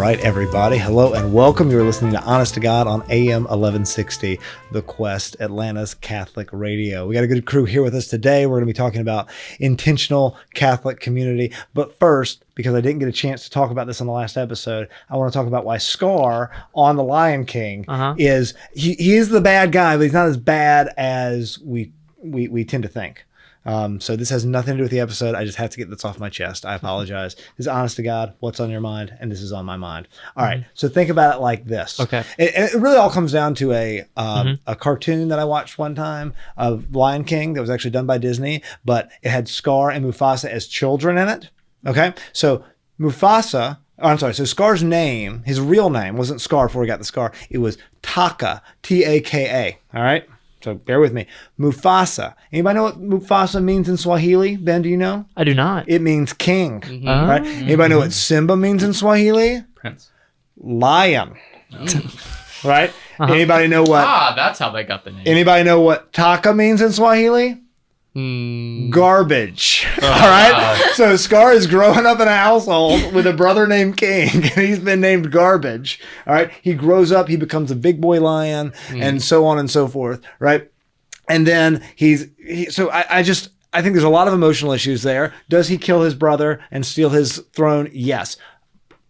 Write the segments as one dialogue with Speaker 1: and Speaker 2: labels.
Speaker 1: right, everybody. Hello and welcome. You're listening to Honest to God on AM 1160, The Quest, Atlanta's Catholic Radio. We got a good crew here with us today. We're going to be talking about intentional Catholic community. But first, because I didn't get a chance to talk about this on the last episode, I want to talk about why Scar on The Lion King is, he is the bad guy, but he's not as bad as we tend to think. So this has nothing to do with the episode. I just have to get this off my chest. I apologize. This is honest to God, what's on your mind, and this is on my mind. All right. So think about it like this.
Speaker 2: Okay.
Speaker 1: It really all comes down to a cartoon that I watched one time of Lion King that was actually done by Disney, but it had Scar and Mufasa as children in it. Okay. So so Scar's name, his real name wasn't Scar before he got the scar. It was Taka, Taka. All right. So bear with me. Mufasa. Anybody know what Mufasa means in Swahili? Ben, do you know?
Speaker 2: I do not.
Speaker 1: It means king. Right? Anybody know what Simba means in Swahili?
Speaker 3: Prince.
Speaker 1: Lion. Right? Anybody know what?
Speaker 3: That's how they got the name.
Speaker 1: Anybody know what Taka means in Swahili? Garbage. All right. So Scar is growing up in a household with a brother named King, and he's been named Garbage. All right. He grows up, he becomes a big boy lion, and so on and so forth. Right. And then I think there's a lot of emotional issues there. Does he kill his brother and steal his throne? Yes.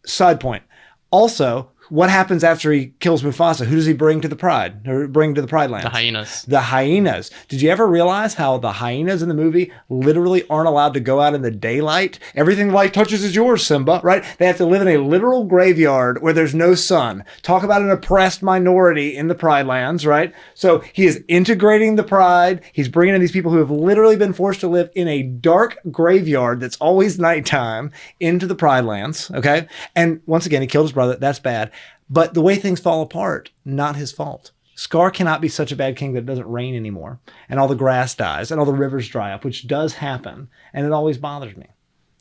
Speaker 1: Side point. Also, what happens after he kills Mufasa? Who does he bring to the Pride Lands?
Speaker 3: The hyenas.
Speaker 1: The hyenas. Did you ever realize how the hyenas in the movie literally aren't allowed to go out in the daylight? Everything light touches is yours, Simba, right? They have to live in a literal graveyard where there's no sun. Talk about an oppressed minority in the Pride Lands, right? So he is integrating the Pride. He's bringing in these people who have literally been forced to live in a dark graveyard that's always nighttime into the Pride Lands, okay? And once again, he killed his brother. That's bad. But the way things fall apart, not his fault. Scar cannot be such a bad king that it doesn't rain anymore, and all the grass dies, and all the rivers dry up, which does happen, and it always bothers me.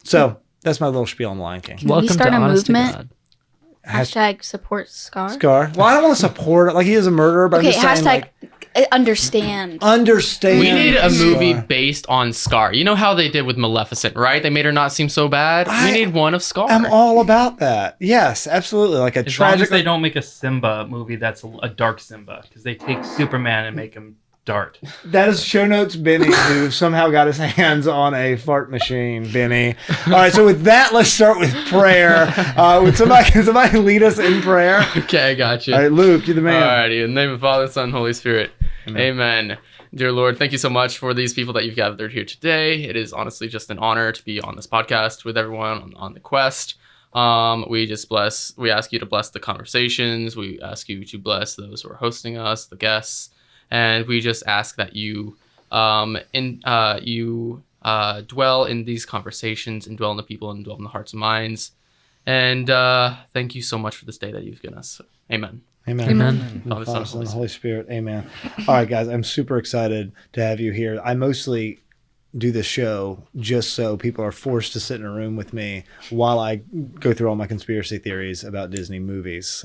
Speaker 1: So that's my little spiel on the Lion King.
Speaker 4: Can we start a movement?
Speaker 1: Hashtag
Speaker 4: support Scar.
Speaker 1: Scar. Well, I don't want to support it. Like, he is a murderer, but
Speaker 4: okay,
Speaker 1: I'm just saying,
Speaker 4: understand.
Speaker 1: Understand.
Speaker 3: We need a movie based on Scar. You know how they did with Maleficent, right? They made her not seem so bad. We need one of Scar.
Speaker 1: I'm all about that. Yes, absolutely. Like a
Speaker 5: as
Speaker 1: tragic.
Speaker 5: long as they don't make a Simba movie that's a dark Simba, because they take Superman and make him Dart.
Speaker 1: That is show notes Benny, who somehow got his hands on a fart machine. Benny. All right, so with that, let's start with prayer. Can somebody lead us in prayer?
Speaker 3: Okay, I got you.
Speaker 1: All right, Luke, you're the man.
Speaker 3: Alrighty, in the name of Father, Son, Holy Spirit. Amen. Dear Lord, thank you so much for these people that you've gathered here today. It is honestly just an honor to be on this podcast with everyone on the quest. We ask you to bless the conversations. We ask you to bless those who are hosting us, the guests. And we just ask that you dwell in these conversations and dwell in the people and dwell in the hearts and minds. And thank you so much for this day that you've given us. Amen.
Speaker 1: Amen.
Speaker 2: Amen.
Speaker 1: Father, Son, and Holy Spirit. Amen. All right, guys, I'm super excited to have you here. I mostly do this show just so people are forced to sit in a room with me while I go through all my conspiracy theories about Disney movies.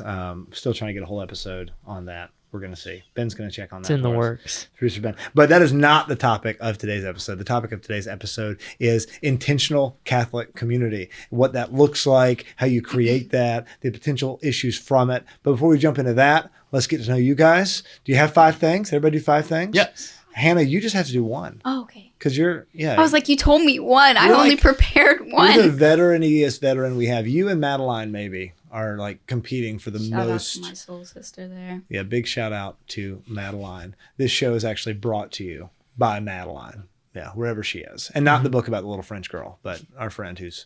Speaker 1: Still trying to get a whole episode on that. We're going to see. Ben's going to check on that.
Speaker 2: It's in the works.
Speaker 1: Producer Ben. But that is not the topic of today's episode. The topic of today's episode is intentional Catholic community. What that looks like, how you create that, the potential issues from it. But before we jump into that, let's get to know you guys. Do you have 5 things? Everybody do 5 things?
Speaker 3: Yes.
Speaker 1: Hannah, you just have to do 1.
Speaker 4: Oh, okay.
Speaker 1: Because I
Speaker 4: was like, you told me 1. I only prepared 1.
Speaker 1: You're the veteran ES veteran we have. You and Madeline maybe are like competing for the most.
Speaker 4: Shout out to my soul sister there.
Speaker 1: Yeah, big shout out to Madeline. This show is actually brought to you by Madeline. Yeah, wherever she is. And not the book about the little French girl, but our friend who's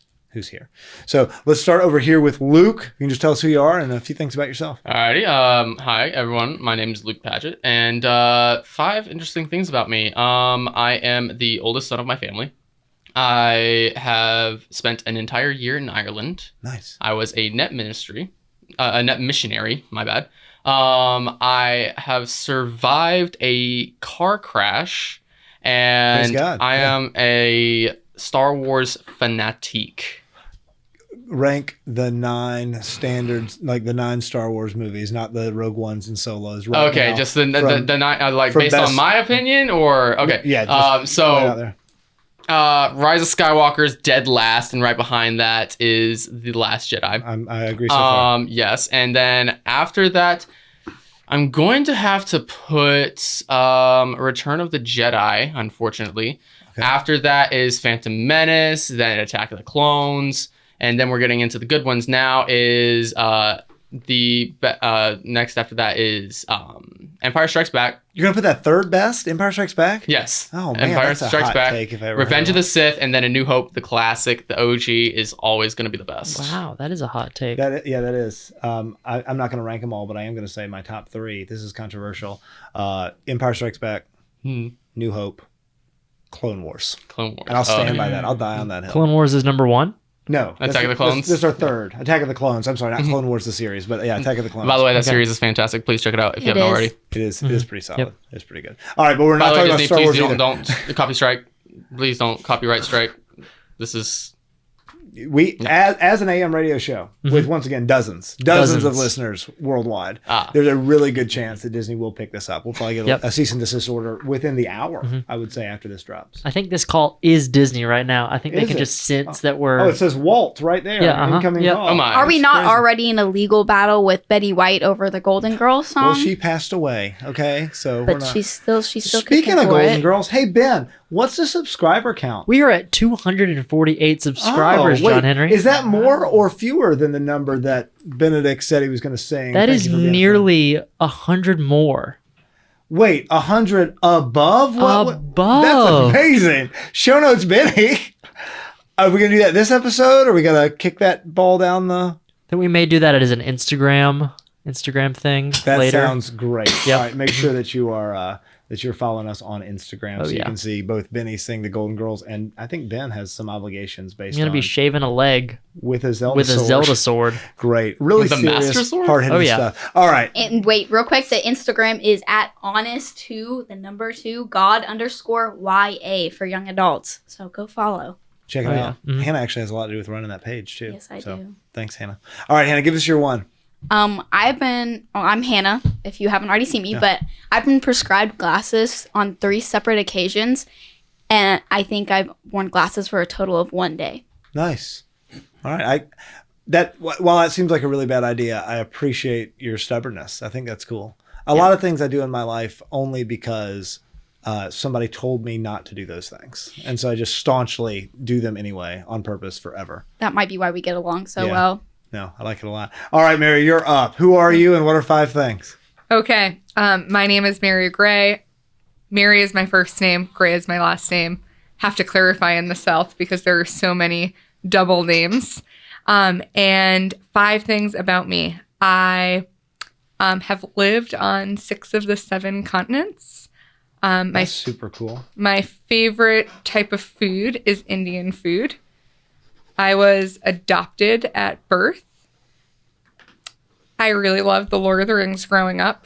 Speaker 1: here. So let's start over here with Luke. You can just tell us who you are and a few things about yourself.
Speaker 3: Alrighty. Hi, everyone. My name is Luke Padgett. And 5 interesting things about me. I am the oldest son of my family. I have spent an entire year in Ireland.
Speaker 1: Nice.
Speaker 3: I was a net missionary, my bad. I have survived a car crash, and I am a Star Wars fanatic.
Speaker 1: Rank the 9 standards, like the 9 Star Wars movies, not the Rogue Ones and Solos. Right
Speaker 3: okay,
Speaker 1: now,
Speaker 3: just the 9, like based on my opinion, or okay.
Speaker 1: Yeah. Just
Speaker 3: so.
Speaker 1: right out there.
Speaker 3: Rise of Skywalker is dead last, and right behind that is The Last Jedi.
Speaker 1: I agree so far.
Speaker 3: Yes, and then after that, I'm going to have to put Return of the Jedi, unfortunately.
Speaker 1: Okay.
Speaker 3: After that is Phantom Menace, then Attack of the Clones, and then we're getting into the good ones now is next after that is Empire Strikes Back.
Speaker 1: You're gonna put that third best, Empire Strikes Back?
Speaker 3: Yes.
Speaker 1: Oh man,
Speaker 3: Empire
Speaker 1: that's a
Speaker 3: Strikes
Speaker 1: hot
Speaker 3: Back,
Speaker 1: take if I ever
Speaker 3: Revenge
Speaker 1: heard
Speaker 3: of the
Speaker 1: one.
Speaker 3: Sith, and then A New Hope, the classic, the OG is always going to be the best.
Speaker 2: Wow, that is a hot take.
Speaker 1: That is. I'm not going to rank them all, but I am going to say my top 3. This is controversial. Empire Strikes Back, New Hope, Clone Wars.
Speaker 3: Clone Wars.
Speaker 1: And I'll stand
Speaker 3: okay.
Speaker 1: by that. I'll die on that hill.
Speaker 2: Clone Wars is number 1.
Speaker 1: No.
Speaker 3: Attack of the Clones?
Speaker 1: This is our third. Attack of the Clones. I'm sorry, not Clone Wars the series, but yeah, Attack of the Clones.
Speaker 3: By the way, that
Speaker 2: Okay.
Speaker 3: series is fantastic. Please check it out if you
Speaker 4: It
Speaker 3: haven't
Speaker 4: is.
Speaker 3: already.
Speaker 1: It is pretty solid.
Speaker 2: Yep.
Speaker 1: It's pretty good. All right, but we're
Speaker 3: By
Speaker 1: not
Speaker 3: the way,
Speaker 1: talking about
Speaker 3: Disney,
Speaker 1: Star Wars
Speaker 3: please
Speaker 1: either.
Speaker 3: don't copy strike. Please don't copyright strike. This is
Speaker 1: As an AM radio show with once again dozens of
Speaker 2: Dozens.
Speaker 1: listeners worldwide,
Speaker 3: Ah.
Speaker 1: there's a really good chance that Disney will pick this up. We'll probably get
Speaker 2: Yep.
Speaker 1: a cease and desist order within the hour, I would say, after this drops.
Speaker 2: I think this call is Disney right now. I think they
Speaker 1: Is
Speaker 2: can
Speaker 1: it?
Speaker 2: just sense that we're.
Speaker 1: Oh, it says Walt right there.
Speaker 2: Yeah,
Speaker 1: Incoming
Speaker 2: yeah.
Speaker 1: call.
Speaker 3: Oh my.
Speaker 4: Are we not
Speaker 1: crazy.
Speaker 4: already in a legal battle with Betty White over the Golden Girls song?
Speaker 1: Well, she passed away. Okay, so we're
Speaker 4: but
Speaker 1: not.
Speaker 4: she's still
Speaker 1: Speaking
Speaker 4: kicking
Speaker 1: of
Speaker 4: for
Speaker 1: Golden
Speaker 4: it.
Speaker 1: Girls, hey Ben, what's the subscriber count?
Speaker 2: We are at 248 subscribers,
Speaker 1: Oh, wait,
Speaker 2: John Henry.
Speaker 1: Is that more or fewer than the number that Benedict said he was going to sing?
Speaker 2: That
Speaker 1: Thank
Speaker 2: is
Speaker 1: you for being
Speaker 2: nearly 100 more.
Speaker 1: Wait, 100 above? What?
Speaker 2: Above.
Speaker 1: That's amazing. Show notes, Benny. Are we going to do that this episode, or are we going to kick that ball down the...
Speaker 2: Then we may do that as an Instagram thing
Speaker 1: That
Speaker 2: later.
Speaker 1: sounds great.
Speaker 2: Yep.
Speaker 1: All right, make sure that you are... that you're following us on Instagram,
Speaker 2: Oh,
Speaker 1: so you
Speaker 2: yeah.
Speaker 1: can see both Benny sing the Golden Girls, and I think Ben has some obligations
Speaker 2: I'm
Speaker 1: based
Speaker 2: gonna
Speaker 1: on
Speaker 2: be shaving a leg
Speaker 1: with a Zelda
Speaker 2: with a
Speaker 1: sword.
Speaker 2: Zelda sword.
Speaker 1: Great, really
Speaker 3: With the
Speaker 1: serious,
Speaker 3: Master Sword?
Speaker 1: hard-hitting
Speaker 2: Oh, yeah.
Speaker 1: stuff. All right,
Speaker 4: And wait, real quick, the Instagram is at honest2, God_YA for young adults. So go follow.
Speaker 1: check it
Speaker 2: Oh,
Speaker 1: out.
Speaker 2: yeah. Mhm.
Speaker 1: Hannah actually has a lot to do with running that page too.
Speaker 4: Yes, I
Speaker 1: so,
Speaker 4: do.
Speaker 1: Thanks, Hannah. All right, Hannah, give us your one.
Speaker 4: I'm Hannah, if you haven't already seen me, but I've been prescribed glasses on 3 separate occasions, and I think I've worn glasses for a total of 1 day.
Speaker 1: Nice. All right, while that seems like a really bad idea, I appreciate your stubbornness. I think that's cool. A lot of things I do in my life only because somebody told me not to do those things, and so I just staunchly do them anyway on purpose forever.
Speaker 4: That might be why we get along so
Speaker 1: Yeah.
Speaker 4: well.
Speaker 1: No, I like it a lot. All right, Mary, you're up. Who are you, and what are 5 things?
Speaker 6: Okay. My name is Mary Gray. Mary is my first name. Gray is my last name. Have to clarify in the South because there are so many double names. And 5 things about me. I have lived on 6 of the 7 continents.
Speaker 1: That's super cool.
Speaker 6: My favorite type of food is Indian food. I was adopted at birth. I really loved The Lord of the Rings growing up.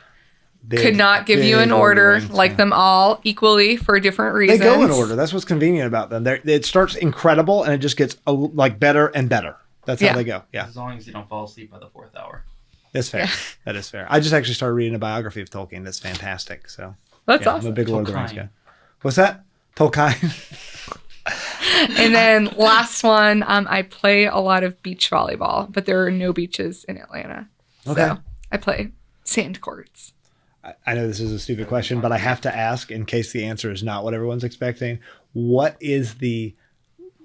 Speaker 6: Could not give you
Speaker 1: big
Speaker 6: an
Speaker 1: Lord of the
Speaker 6: order,
Speaker 1: Rings
Speaker 6: like
Speaker 1: fan.
Speaker 6: them all equally for different
Speaker 1: They
Speaker 6: reasons.
Speaker 1: go in order. That's what's convenient about them. It starts incredible, and it just gets like better and better. That's how
Speaker 6: Yeah.
Speaker 1: they go. Yeah,
Speaker 5: As long as you don't fall asleep by the 4th hour.
Speaker 1: that's fair. That is fair. I just actually started reading a biography of Tolkien. That's fantastic. So
Speaker 6: That's
Speaker 1: yeah, I'm a
Speaker 6: awesome.
Speaker 1: big Lord of the Rings
Speaker 5: Tolkien.
Speaker 1: guy. What's that? Tolkien.
Speaker 6: And then last one, I play a lot of beach volleyball, but there are no beaches in Atlanta.
Speaker 1: Okay.
Speaker 6: So I play sand courts.
Speaker 1: I know this is a stupid question, but I have to ask in case the answer is not what everyone's expecting. What is the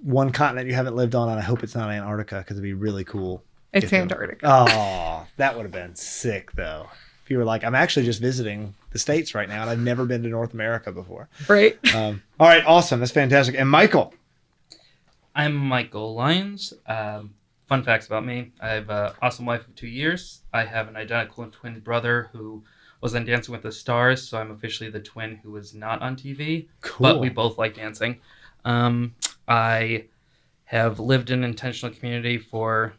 Speaker 1: one continent you haven't lived on? And I hope it's not Antarctica because it'd be really cool.
Speaker 6: It's
Speaker 1: if it-
Speaker 6: Antarctica.
Speaker 1: Oh, that would have been sick though. If you were like, I'm actually just visiting the States right now and I've never been to North America before.
Speaker 6: Right?
Speaker 1: All right, awesome. That's fantastic. And Michael.
Speaker 5: I'm Michael Lyons. Fun facts about me. I have an awesome wife of 2 years. I have an identical twin brother who was on Dancing with the Stars, so I'm officially the twin who was not on TV.
Speaker 1: Cool.
Speaker 5: But we both like dancing. I have lived in an intentional community for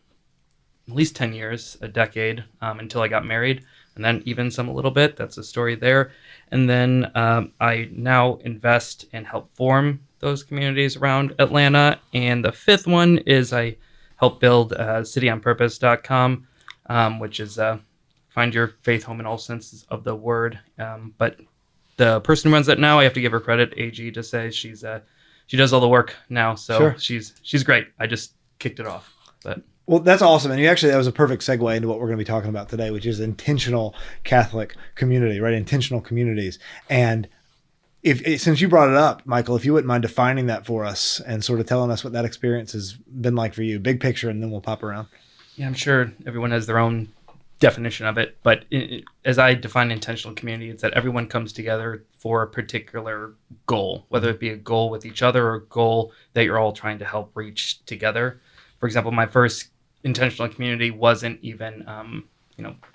Speaker 5: at least 10 years, a decade, until I got married, and then even some a little bit. That's a story there. And then I now invest and help form those communities around Atlanta. And the 5th one is I help build cityonpurpose.com, which is find your faith home in all senses of the word. But the person who runs that now, I have to give her credit, AG, to say she's she does all the work now, so
Speaker 1: Sure.
Speaker 5: she's great. I just kicked it off, but
Speaker 1: Well, that's awesome. And that was a perfect segue into what we're going to be talking about today, which is intentional Catholic community, right? Intentional communities. And since you brought it up, Michael, if you wouldn't mind defining that for us and sort of telling us what that experience has been like for you, big picture, and then we'll pop around.
Speaker 5: yeah, I'm sure everyone has their own definition of it, but as I define intentional community, it's that everyone comes together for a particular goal, whether it be a goal with each other or a goal that you're all trying to help reach together. For example, my first intentional community wasn't even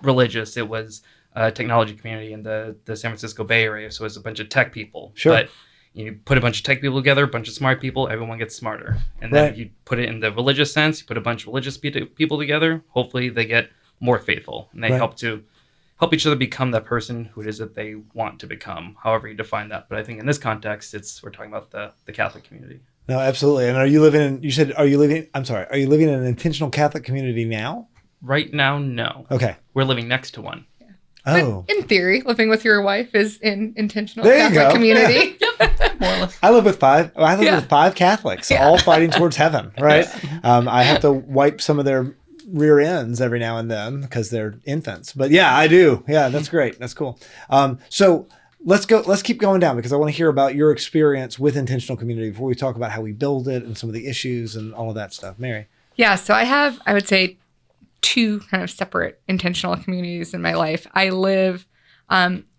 Speaker 5: religious. It was a technology community in the San Francisco Bay Area, so it was a bunch of tech people.
Speaker 1: Sure.
Speaker 5: But you put a bunch of tech people together, a bunch of smart people, everyone gets smarter. And then
Speaker 1: Right.
Speaker 5: if you put it in the religious sense, you put a bunch of religious people together, hopefully they get more faithful, and they
Speaker 1: Right.
Speaker 5: help each other become that person who it is that they want to become, however you define that. But I think in this context, we're talking about the Catholic community.
Speaker 1: No, absolutely. And are you living in an intentional Catholic community now?
Speaker 5: Right now, no.
Speaker 1: Okay.
Speaker 5: We're living next to one.
Speaker 1: Oh,
Speaker 6: In theory, living with your wife is an intentional
Speaker 1: There you
Speaker 6: Catholic
Speaker 1: go.
Speaker 6: community.
Speaker 5: More or less.
Speaker 1: I live with five. I live
Speaker 6: Yeah.
Speaker 1: with five Catholics,
Speaker 6: Yeah.
Speaker 1: all fighting towards heaven. Right. I have to wipe some of their rear ends every now and then because they're infants. But yeah, I do. Yeah, that's great. That's cool. So let's keep going down because I want to hear about your experience with intentional community before we talk about how we build it and some of the issues and all of that stuff. Mary.
Speaker 6: Yeah, so I have, I would say, two kind of separate intentional communities in my life. I live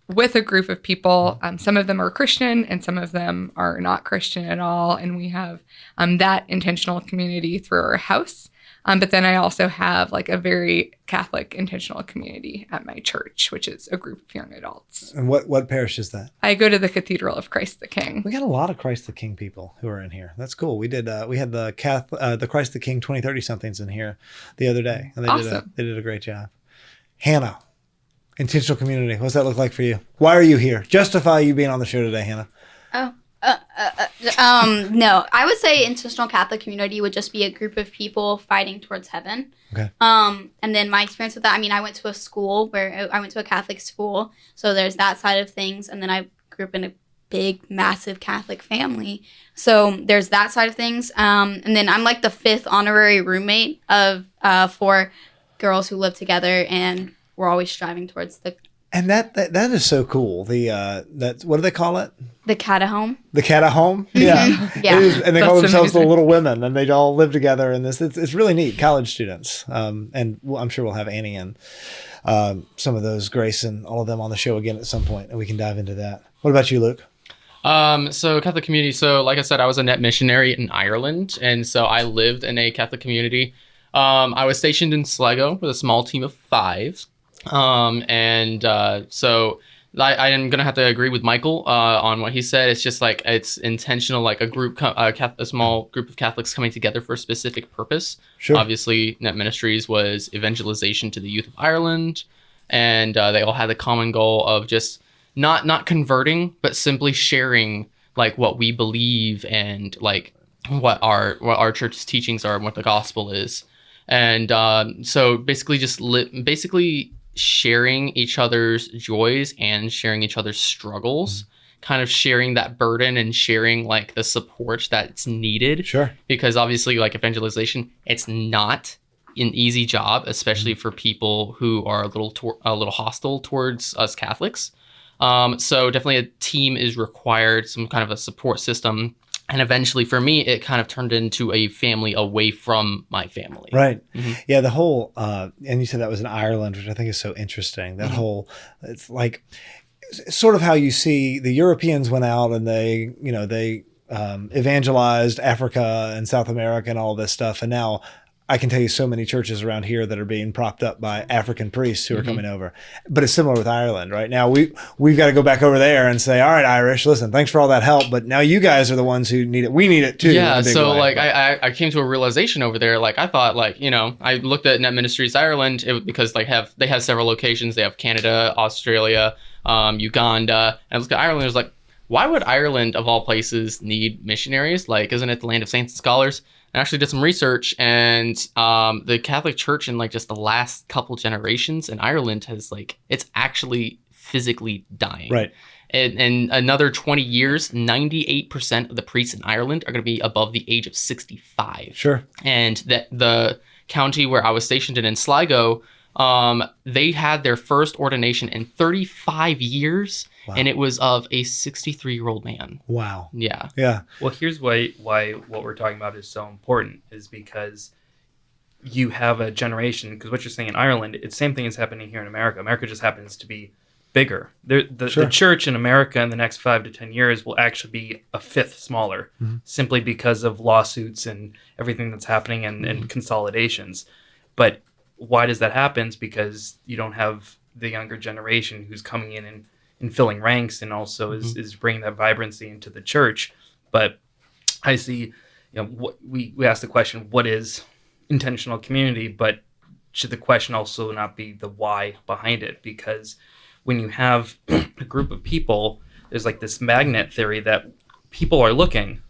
Speaker 6: with a group of people. Some of them are Christian and some of them are not Christian at all. And we have that intentional community through our house. But then I also have like a very Catholic intentional community at my church, which is a group of young adults.
Speaker 1: And what parish is that?
Speaker 6: I go to the Cathedral of Christ the King.
Speaker 1: We got a lot of Christ the King people who are in here. That's cool. We had the Christ the King 2030 somethings in here the other day, and they did a great job. Hannah, intentional community. What's that look like for you? Why are you here? Justify you being on the show today, Hannah.
Speaker 4: No, I would say intentional Catholic community would just be a group of people fighting towards heaven.
Speaker 1: Okay.
Speaker 4: And then my experience with that, I mean, I went to a Catholic school, so there's that side of things, and then I grew up in a big, massive Catholic family, so there's that side of things. And then I'm like the fifth honorary roommate of 4 girls who live together, and we're always striving towards the
Speaker 1: And that is so cool. What do they call it?
Speaker 4: the catahome.
Speaker 1: The catahome? Yeah.
Speaker 4: Yeah.
Speaker 1: It is, and they call
Speaker 6: That's
Speaker 1: themselves the
Speaker 6: amazing.
Speaker 1: Little Women, and they all live together. And it's really neat. College students. And I'm sure we'll have Annie and some of those, Grace and all of them on the show again at some point, and we can dive into that. What about you, Luke?
Speaker 3: So Catholic community. So like I said, I was a net missionary in Ireland, and so I lived in a Catholic community. I was stationed in Sligo with a small team of 5. So I am going to have to agree with Michael on what he said. It's just like it's intentional, like a small group of Catholics coming together for a specific purpose.
Speaker 1: Sure.
Speaker 3: Obviously, Net Ministries was evangelization to the youth of Ireland, and they all had the common goal of just not converting, but simply sharing like what we believe and like what our church's teachings are and what the gospel is. And so basically basically sharing each other's joys and sharing each other's struggles, kind of sharing that burden and sharing like the support that's needed.
Speaker 1: Sure.
Speaker 3: Because obviously like evangelization, it's not an easy job, especially for people who are a little hostile towards us Catholics. So definitely a team is required, some kind of a support system. And eventually for me, it kind of turned into a family away from my family.
Speaker 1: Right.
Speaker 3: Mhm.
Speaker 1: Yeah. The whole, and you said that was in Ireland, which I think is so interesting. That whole, it's like sort of how you see the Europeans went out and they evangelized Africa and South America and all this stuff. And now I can tell you so many churches around here that are being propped up by African priests who are coming over. But it's similar with Ireland right now. We've got to go back over there and say, all right, Irish, listen, thanks for all that help, but now you guys are the ones who need it. We need it too.
Speaker 3: Yeah,
Speaker 1: in a big
Speaker 3: so
Speaker 1: way.
Speaker 3: like I came to a realization over there. Like I thought, like I looked at Net Ministries Ireland because they have several locations. They have Canada, Australia, Uganda, and I looked at Ireland. I was like, why would Ireland of all places need missionaries? Like, isn't it the land of saints and scholars? I actually did some research, and the Catholic Church in like just the last couple generations in Ireland has like it's actually physically dying.
Speaker 1: Right.
Speaker 3: In another 20 years, 98% of the priests in Ireland are going to be above the age of 65.
Speaker 1: Sure.
Speaker 3: And the county where I was stationed in Sligo, they had their first ordination in 35 years, and it was of a 63-year-old man.
Speaker 1: Wow.
Speaker 3: Yeah.
Speaker 1: Yeah.
Speaker 5: Well, here's why what we're talking about is so important is because you have a generation, because what you're saying in Ireland, it's the same thing is happening here in America. America just happens to be bigger. The church in America in the next 5 to 10 years will actually be a fifth smaller, simply because of lawsuits and everything that's happening and consolidations. But why does that happen? It's because you don't have the younger generation who's coming in and filling ranks, and also is bringing that vibrancy into the church. But I see, we asked the question, what is intentional community? But should the question also not be the why behind it? Because when you have a group of people, there's like this magnet theory that people are looking,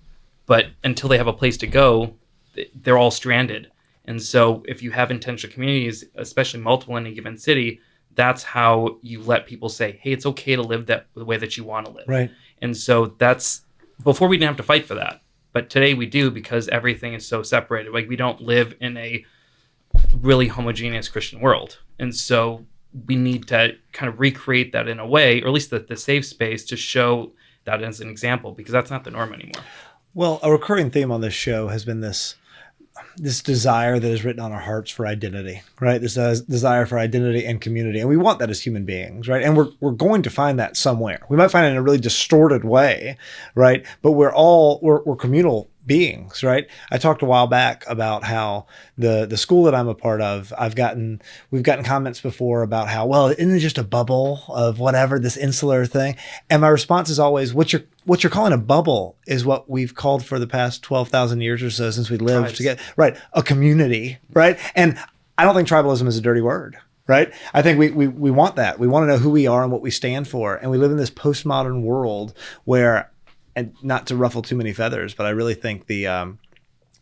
Speaker 5: but until they have a place to go, they're all stranded. And so if you have intentional communities, especially multiple in a given city, that's how you let people say, hey, it's okay to live the way that you want to live.
Speaker 1: Right.
Speaker 5: And so that's, before we didn't have to fight for that. But today we do, because everything is so separated. Like, we don't live in a really homogeneous Christian world. And so we need to kind of recreate that in a way, or at least the safe space, to show that as an example, because that's not the norm anymore.
Speaker 1: Well, a recurring theme on this show has been this desire that is written on our hearts for identity, right? This desire for identity and community. And we want that as human beings, right? And we're going to find that somewhere. We might find it in a really distorted way, right? But we're communal beings, right? I talked a while back about how the school that I'm a part of, we've gotten comments before about how, well, isn't it just a bubble of whatever, this insular thing? And my response is always, what you're calling a bubble is what we've called for the past 12,000 years or so since we lived together, right? A community, right? And I don't think tribalism is a dirty word, right? I think we want that. We want to know who we are and what we stand for. And we live in this postmodern world where, and not to ruffle too many feathers, but I really think the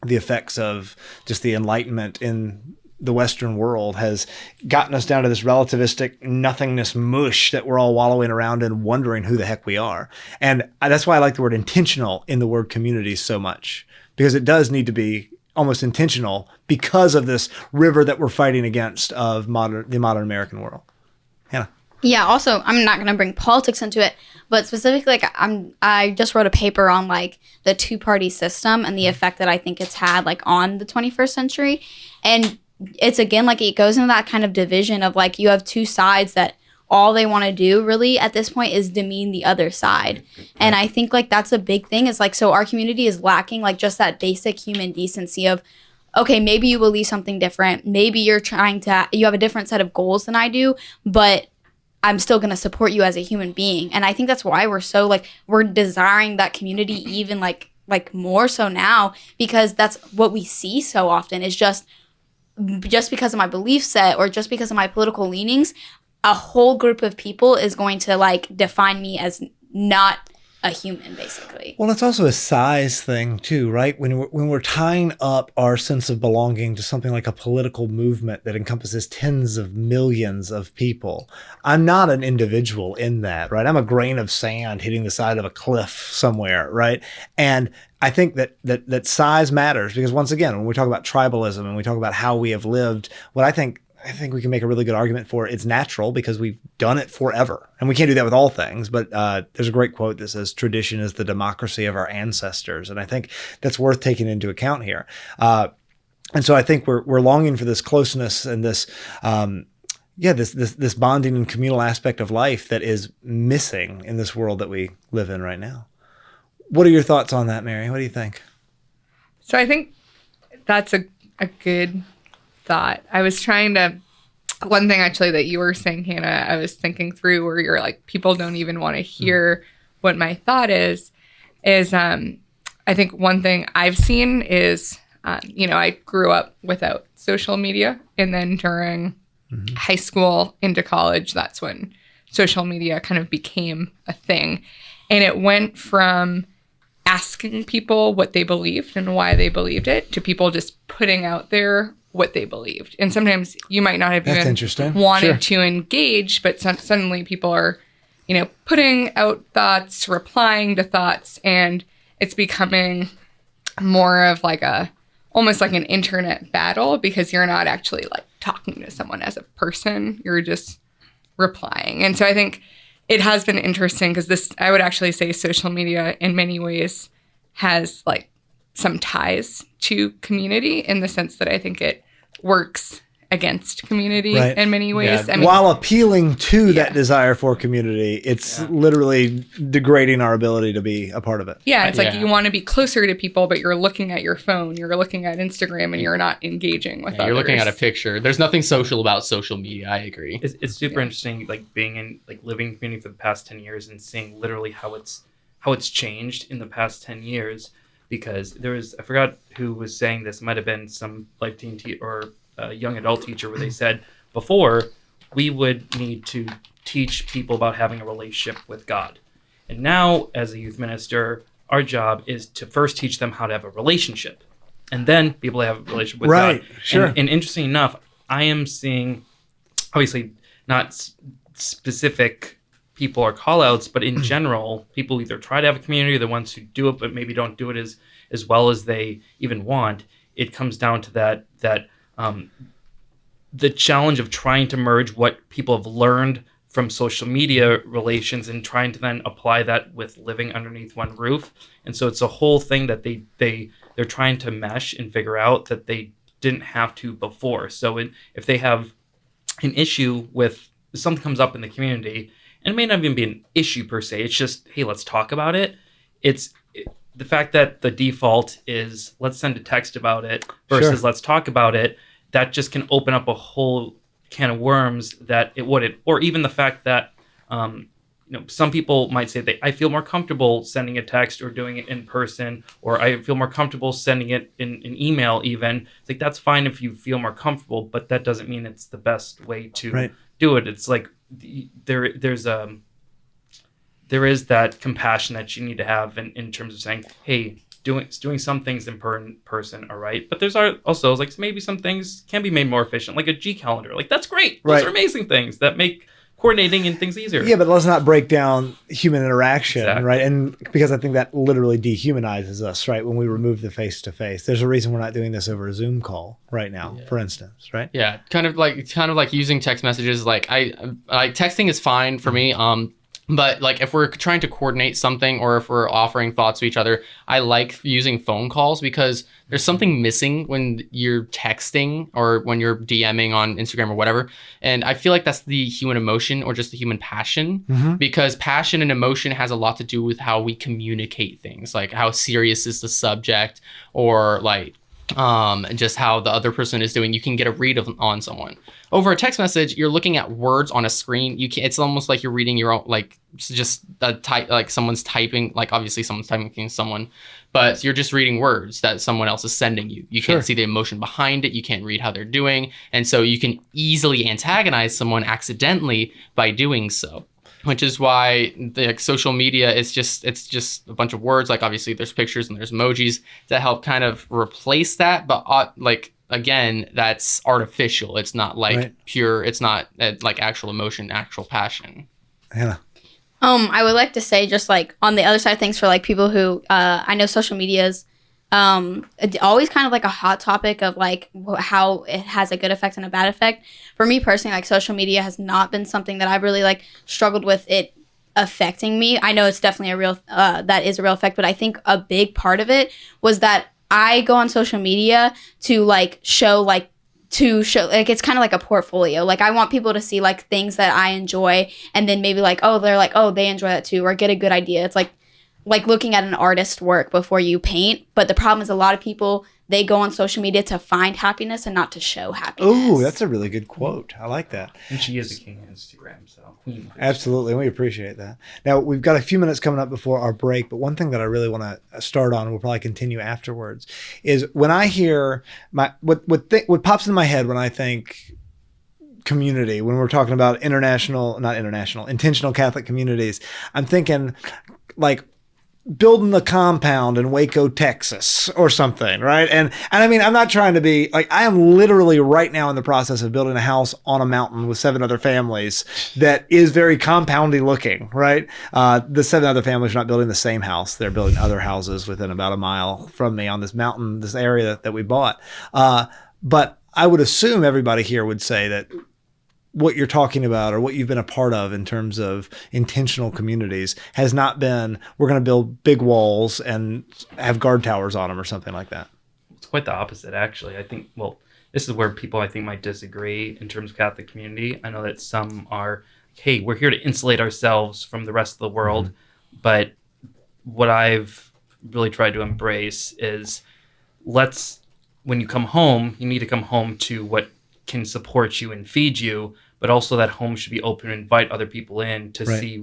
Speaker 1: effects of just the Enlightenment in the Western world has gotten us down to this relativistic nothingness mush that we're all wallowing around and wondering who the heck we are. And that's why I like the word intentional in the word community so much, because it does need to be almost intentional because of this river that we're fighting against of the modern American world. Hannah.
Speaker 4: Yeah, also, I'm not going to bring politics into it, but specifically, like, I just wrote a paper on, like, the two-party system and the effect that I think it's had, like, on the 21st century. And it's, again, like, it goes into that kind of division of, like, you have two sides that all they want to do, really, at this point, is demean the other side. And I think, like, that's a big thing. Is, like, so our community is lacking, like, just that basic human decency of, okay, maybe you believe something different. Maybe you have a different set of goals than I do, but I'm still going to support you as a human being. And I think that's why we're so, like, we're desiring that community even, like more so now, because that's what we see so often is just because of my belief set or just because of my political leanings, a whole group of people is going to, like, define me as not a human, basically.
Speaker 1: Well, it's also a size thing too, right? When we're tying up our sense of belonging to something like a political movement that encompasses tens of millions of people, I'm not an individual in that, right? I'm a grain of sand hitting the side of a cliff somewhere, right? And I think that size matters, because once again, when we talk about tribalism and we talk about how we have lived, what I think we can make a really good argument for it's natural because we've done it forever. And we can't do that with all things, but there's a great quote that says tradition is the democracy of our ancestors. And I think that's worth taking into account here. And so I think we're longing for this closeness and this bonding and communal aspect of life that is missing in this world that we live in right now. What are your thoughts on that, Mary? What do you think?
Speaker 6: So I think that's a good thought. I was trying to, one thing actually that you were saying, Hannah, I was thinking through where you're like, people don't even want to hear what my thought is I think one thing I've seen is, I grew up without social media, and then during high school into college, that's when social media kind of became a thing. And it went from asking people what they believed and why they believed it to people just putting out there what they believed. And sometimes you might not have even wanted to engage, but suddenly people are putting out thoughts, replying to thoughts, and it's becoming more of like almost like an internet battle because you're not actually like talking to someone as a person. You're just replying. And so I think it has been interesting because I would actually say social media in many ways has like some ties to community in the sense that I think it works against community in many ways.
Speaker 3: Yeah.
Speaker 6: I mean,
Speaker 1: While appealing to that desire for community, it's literally degrading our ability to be a part of it.
Speaker 6: yeah, it's like you want to be closer to people, but you're looking at your phone, you're looking at Instagram, and you're not engaging with others.
Speaker 3: You're looking at a picture. There's nothing social about social media. I agree.
Speaker 5: It's super interesting, like being in like living in community for the past 10 years and seeing literally how it's changed in the past 10 years. Because I forgot who was saying this. It might have been some life teen or a young adult teacher where they said before we would need to teach people about having a relationship with God. And now as a youth minister, our job is to first teach them how to have a relationship and then be able to have a relationship with God.
Speaker 1: Sure.
Speaker 5: And interesting enough, I am seeing, obviously not specific people or call outs, but in general, people either try to have a community, or the ones who do it, but maybe don't do it as well as they even want. It comes down to that the challenge of trying to merge what people have learned from social media relations and trying to then apply that with living underneath one roof. And so it's a whole thing that they're trying to mesh and figure out that they didn't have to before. So if they have an issue with something comes up in the community, and it may not even be an issue per se, it's just, hey, let's talk about it. The fact that the default is let's send a text about it versus let's talk about it, that just can open up a whole can of worms that it wouldn't. Or even the fact that some people might say I feel more comfortable sending a text or doing it in person, or I feel more comfortable sending it in an email even. It's like, that's fine if you feel more comfortable, but that doesn't mean it's the best way to do it. It's like there is that compassion that you need to have in terms of saying, hey, doing some things in person are right, but there's also like maybe some things can be made more efficient, like a G calendar. Like, that's great. Those are amazing things that make coordinating and things easier.
Speaker 1: Yeah, but let's not break down human interaction, right? And because I think that literally dehumanizes us, right? When we remove the face-to-face. There's a reason we're not doing this over a Zoom call right now, for instance, right?
Speaker 3: Yeah, kind of like using text messages. Like texting is fine for me. But like if we're trying to coordinate something or if we're offering thoughts to each other, I like using phone calls because there's something missing when you're texting or when you're DMing on Instagram or whatever. And I feel like that's the human emotion or just the human passion, because passion and emotion has a lot to do with how we communicate things, like how serious is the subject, or like just how the other person is doing. You can get a read on someone. Over a text message, you're looking at words on a screen. It's almost like you're reading your own, like just a type, like someone's typing, like obviously someone's typing to someone, but you're just reading words that someone else is sending you. You can't see the emotion behind it. You can't read how they're doing. And so you can easily antagonize someone accidentally by doing so. Which is why the social media it's just a bunch of words. Like obviously there's pictures and there's emojis that help kind of replace that. But again, that's artificial. It's not like pure. It's not like actual emotion, actual passion.
Speaker 1: Hannah.
Speaker 4: I would like to say, just like on the other side of things, for like people who I know social media is always kind of like a hot topic of like how it has a good effect and a bad effect. For me personally, like social media has not been something that I've really like struggled with it affecting me. I know it's definitely a real that is a real effect, but I think a big part of it was that I go on social media to show like it's kind of like a portfolio. Like I want people to see like things that I enjoy, and then maybe like, oh, they're like, oh, they enjoy that too, or get a good idea. It's like looking at an artist's work before you paint. But the problem is a lot of people, they go on social media to find happiness and not to show happiness.
Speaker 1: Oh, that's a really good quote. I like that.
Speaker 5: And she is the king of Instagram, so
Speaker 1: absolutely, we appreciate that. Now we've got a few minutes coming up before our break, but one thing that I really want to start on, and we'll probably continue afterwards, is when I hear what pops in my head when I think community, when we're talking about intentional Catholic communities, I'm thinking like building the compound in Waco, Texas or something, right? And I mean, I'm not trying to be like, I am literally right now in the process of building a house on a mountain with 7 other families that is very compoundy looking, right? The 7 other families are not building the same house. They're building other houses within about a mile from me on this mountain, this area that we bought. But I would assume everybody here would say that what you're talking about or what you've been a part of in terms of intentional communities has not been, we're going to build big walls and have guard towers on them or something like that.
Speaker 5: It's quite the opposite, actually. I think, well, this is where people, I think, might disagree in terms of Catholic community. I know that some are, hey, we're here to insulate ourselves from the rest of the world. Mm-hmm. But what I've really tried to embrace is when you come home, you need to come home to what can support you and feed you, but also that home should be open and invite other people in to see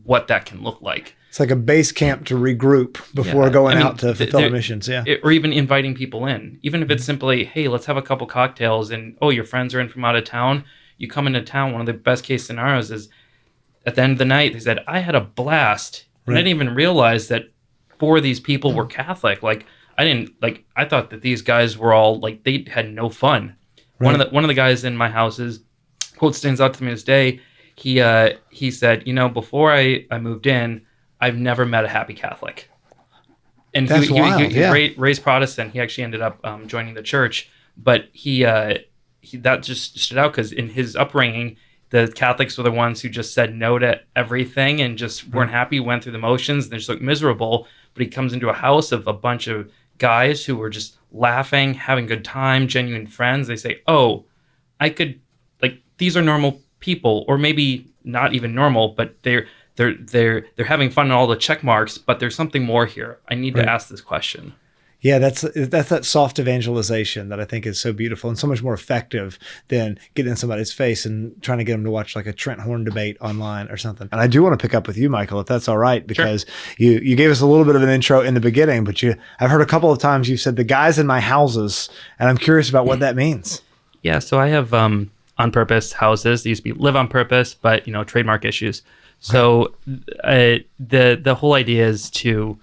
Speaker 5: what that can look like.
Speaker 1: It's like a base camp to regroup before going out to fulfill missions.
Speaker 5: Or even inviting people in, even if it's simply, hey, let's have a couple cocktails and, oh, your friends are in from out of town. You come into town. One of the best case scenarios is at the end of the night, they said, I had a blast. And I didn't even realize that 4 of these people were Catholic. Like, I thought that these guys were all like, they had no fun. Right. One of the guys in my house's quote stands out to me this day. He said, before I moved in, I've never met a happy Catholic. And
Speaker 1: That's wild.
Speaker 5: He raised Protestant. He actually ended up joining the church, but he that just stood out because in his upbringing, the Catholics were the ones who just said no to everything and just weren't happy, went through the motions, and they just looked miserable. But he comes into a house of a bunch of guys who were just laughing, having a good time, genuine friends. They say, oh, these are normal people, or maybe not even normal, but they're having fun on all the check marks, but there's something more here. I need to ask this question.
Speaker 1: Yeah, that's that soft evangelization that I think is so beautiful and so much more effective than getting in somebody's face and trying to get them to watch like a Trent Horn debate online or something. And I do want to pick up with you, Michael, if that's all right, because you gave us a little bit of an intro in the beginning, but I've heard a couple of times you've said the guys in my houses, and I'm curious about what that means.
Speaker 5: Yeah, so I have on purpose houses. They used to be live on purpose, but trademark issues. So the whole idea is to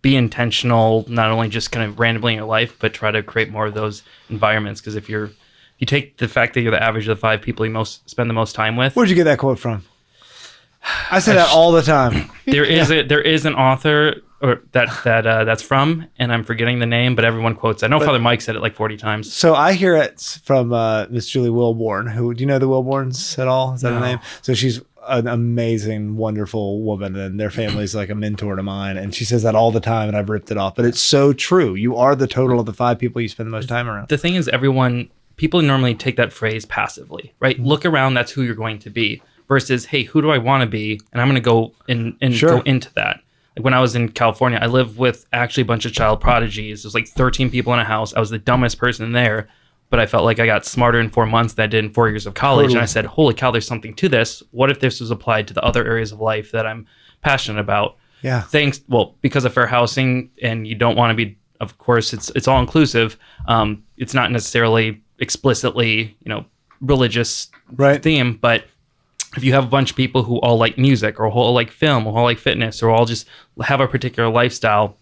Speaker 5: be intentional, not only just kind of randomly in your life, but try to create more of those environments. Because if you take the fact that you're the average of the 5 people you spend the most time with.
Speaker 1: Where'd you get that quote from? I say that all the time.
Speaker 5: There is an author or that's from, and I'm forgetting the name, but everyone quotes it. I know Father Mike said it like 40 times.
Speaker 1: So I hear it from Miss Julie Wilborn. Do you know the Wilborns at all? Is that her name? So she's an amazing, wonderful woman, and their family's like a mentor to mine. And she says that all the time, and I've ripped it off. But it's so true. You are the total of the 5 people you spend the most time around.
Speaker 5: The thing is, people normally take that phrase passively, right? Mm-hmm. Look around, that's who you're going to be. Versus, hey, who do I want to be? And I'm going to go and go into that. Like when I was in California, I lived with actually a bunch of child prodigies. There's like 13 people in a house. I was the dumbest person there, but I felt like I got smarter in 4 months than I did in 4 years of college. Totally. And I said, holy cow, there's something to this. What if this was applied to the other areas of life that I'm passionate about?
Speaker 1: Yeah.
Speaker 5: Because of fair housing, and you don't want to be, of course, it's all inclusive. It's not necessarily explicitly, religious theme, but if you have a bunch of people who all like music or all like film or all like fitness or all just have a particular lifestyle,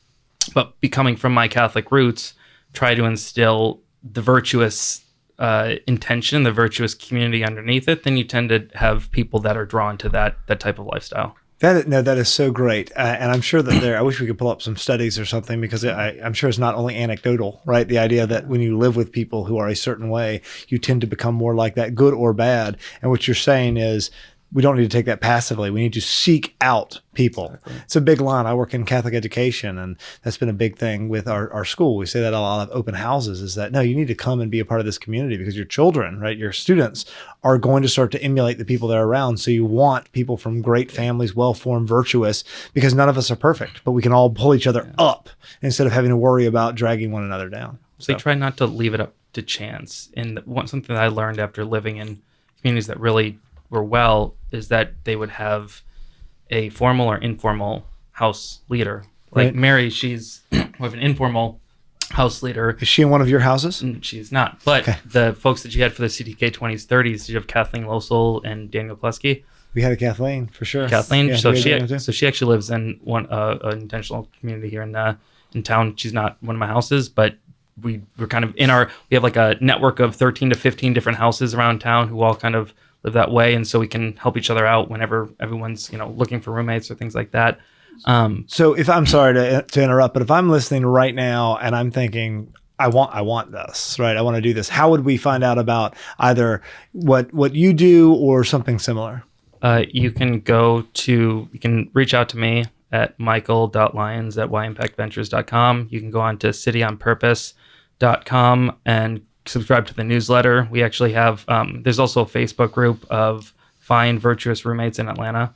Speaker 5: but becoming from my Catholic roots, try to instill the virtuous intention, the virtuous community underneath it, then you tend to have people that are drawn to that type of lifestyle.
Speaker 1: That is so great. And I'm sure that I wish we could pull up some studies or something, because I'm sure it's not only anecdotal, right? The idea that when you live with people who are a certain way, you tend to become more like that, good or bad. And what you're saying is, we don't need to take that passively. We need to seek out people. Exactly. It's a big line. I work in Catholic education, and that's been a big thing with our school. We say that a lot of open houses is that, no, you need to come and be a part of this community, because your children, right, your students are going to start to emulate the people they're around. So you want people from great families, well-formed, virtuous, because none of us are perfect, but we can all pull each other up instead of having to worry about dragging one another down.
Speaker 5: So they try not to leave it up to chance. And something that I learned after living in communities that really were well is that they would have a formal or informal house leader. Like Mary, she's more of an informal house leader.
Speaker 1: Is she in one of your houses?
Speaker 5: She's not. But the folks that she had for the CTK 20s, 30s, you have Kathleen Losel and Daniel Kleski.
Speaker 1: We had a Kathleen for sure.
Speaker 5: Kathleen.
Speaker 1: Yeah,
Speaker 5: so
Speaker 1: we had that one too.
Speaker 5: she actually lives in one an intentional community here in town. She's not one of my houses, but we're kind of we have like a network of 13 to 15 different houses around town who all kind of live that way, and so we can help each other out whenever everyone's looking for roommates or things like that.
Speaker 1: So if I'm sorry to interrupt, but if I'm listening right now and I'm thinking, I want this, right? I want to do this. How would we find out about either what you do or something similar?
Speaker 5: You can reach out to me at michael.lyons@yimpactventures.com. You can go on to cityonpurpose.com and subscribe to the newsletter. We actually have, there's also a Facebook group of Find Virtuous Roommates in Atlanta.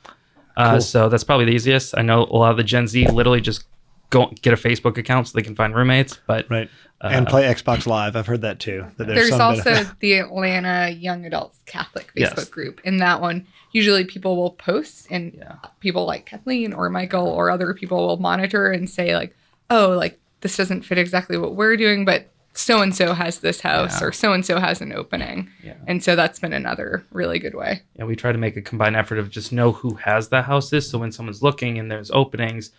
Speaker 1: Cool.
Speaker 5: So that's probably the easiest. I know a lot of the Gen Z literally just go get a Facebook account so they can find roommates, but
Speaker 1: Right. And play Xbox Live. I've heard that too. That
Speaker 6: There's
Speaker 1: some
Speaker 6: also
Speaker 1: benefit.
Speaker 6: the Atlanta Young Adults Catholic Facebook
Speaker 5: Yes.
Speaker 6: group. In that one, usually people will post and people like Kathleen or Michael or other people will monitor and say like, oh, like this doesn't fit exactly what we're doing, but so-and-so has this house or so-and-so has an opening.
Speaker 5: Yeah.
Speaker 6: And so that's been another really good way.
Speaker 5: Yeah, we try to make a combined effort of just know who has the houses. So when someone's looking and there's openings,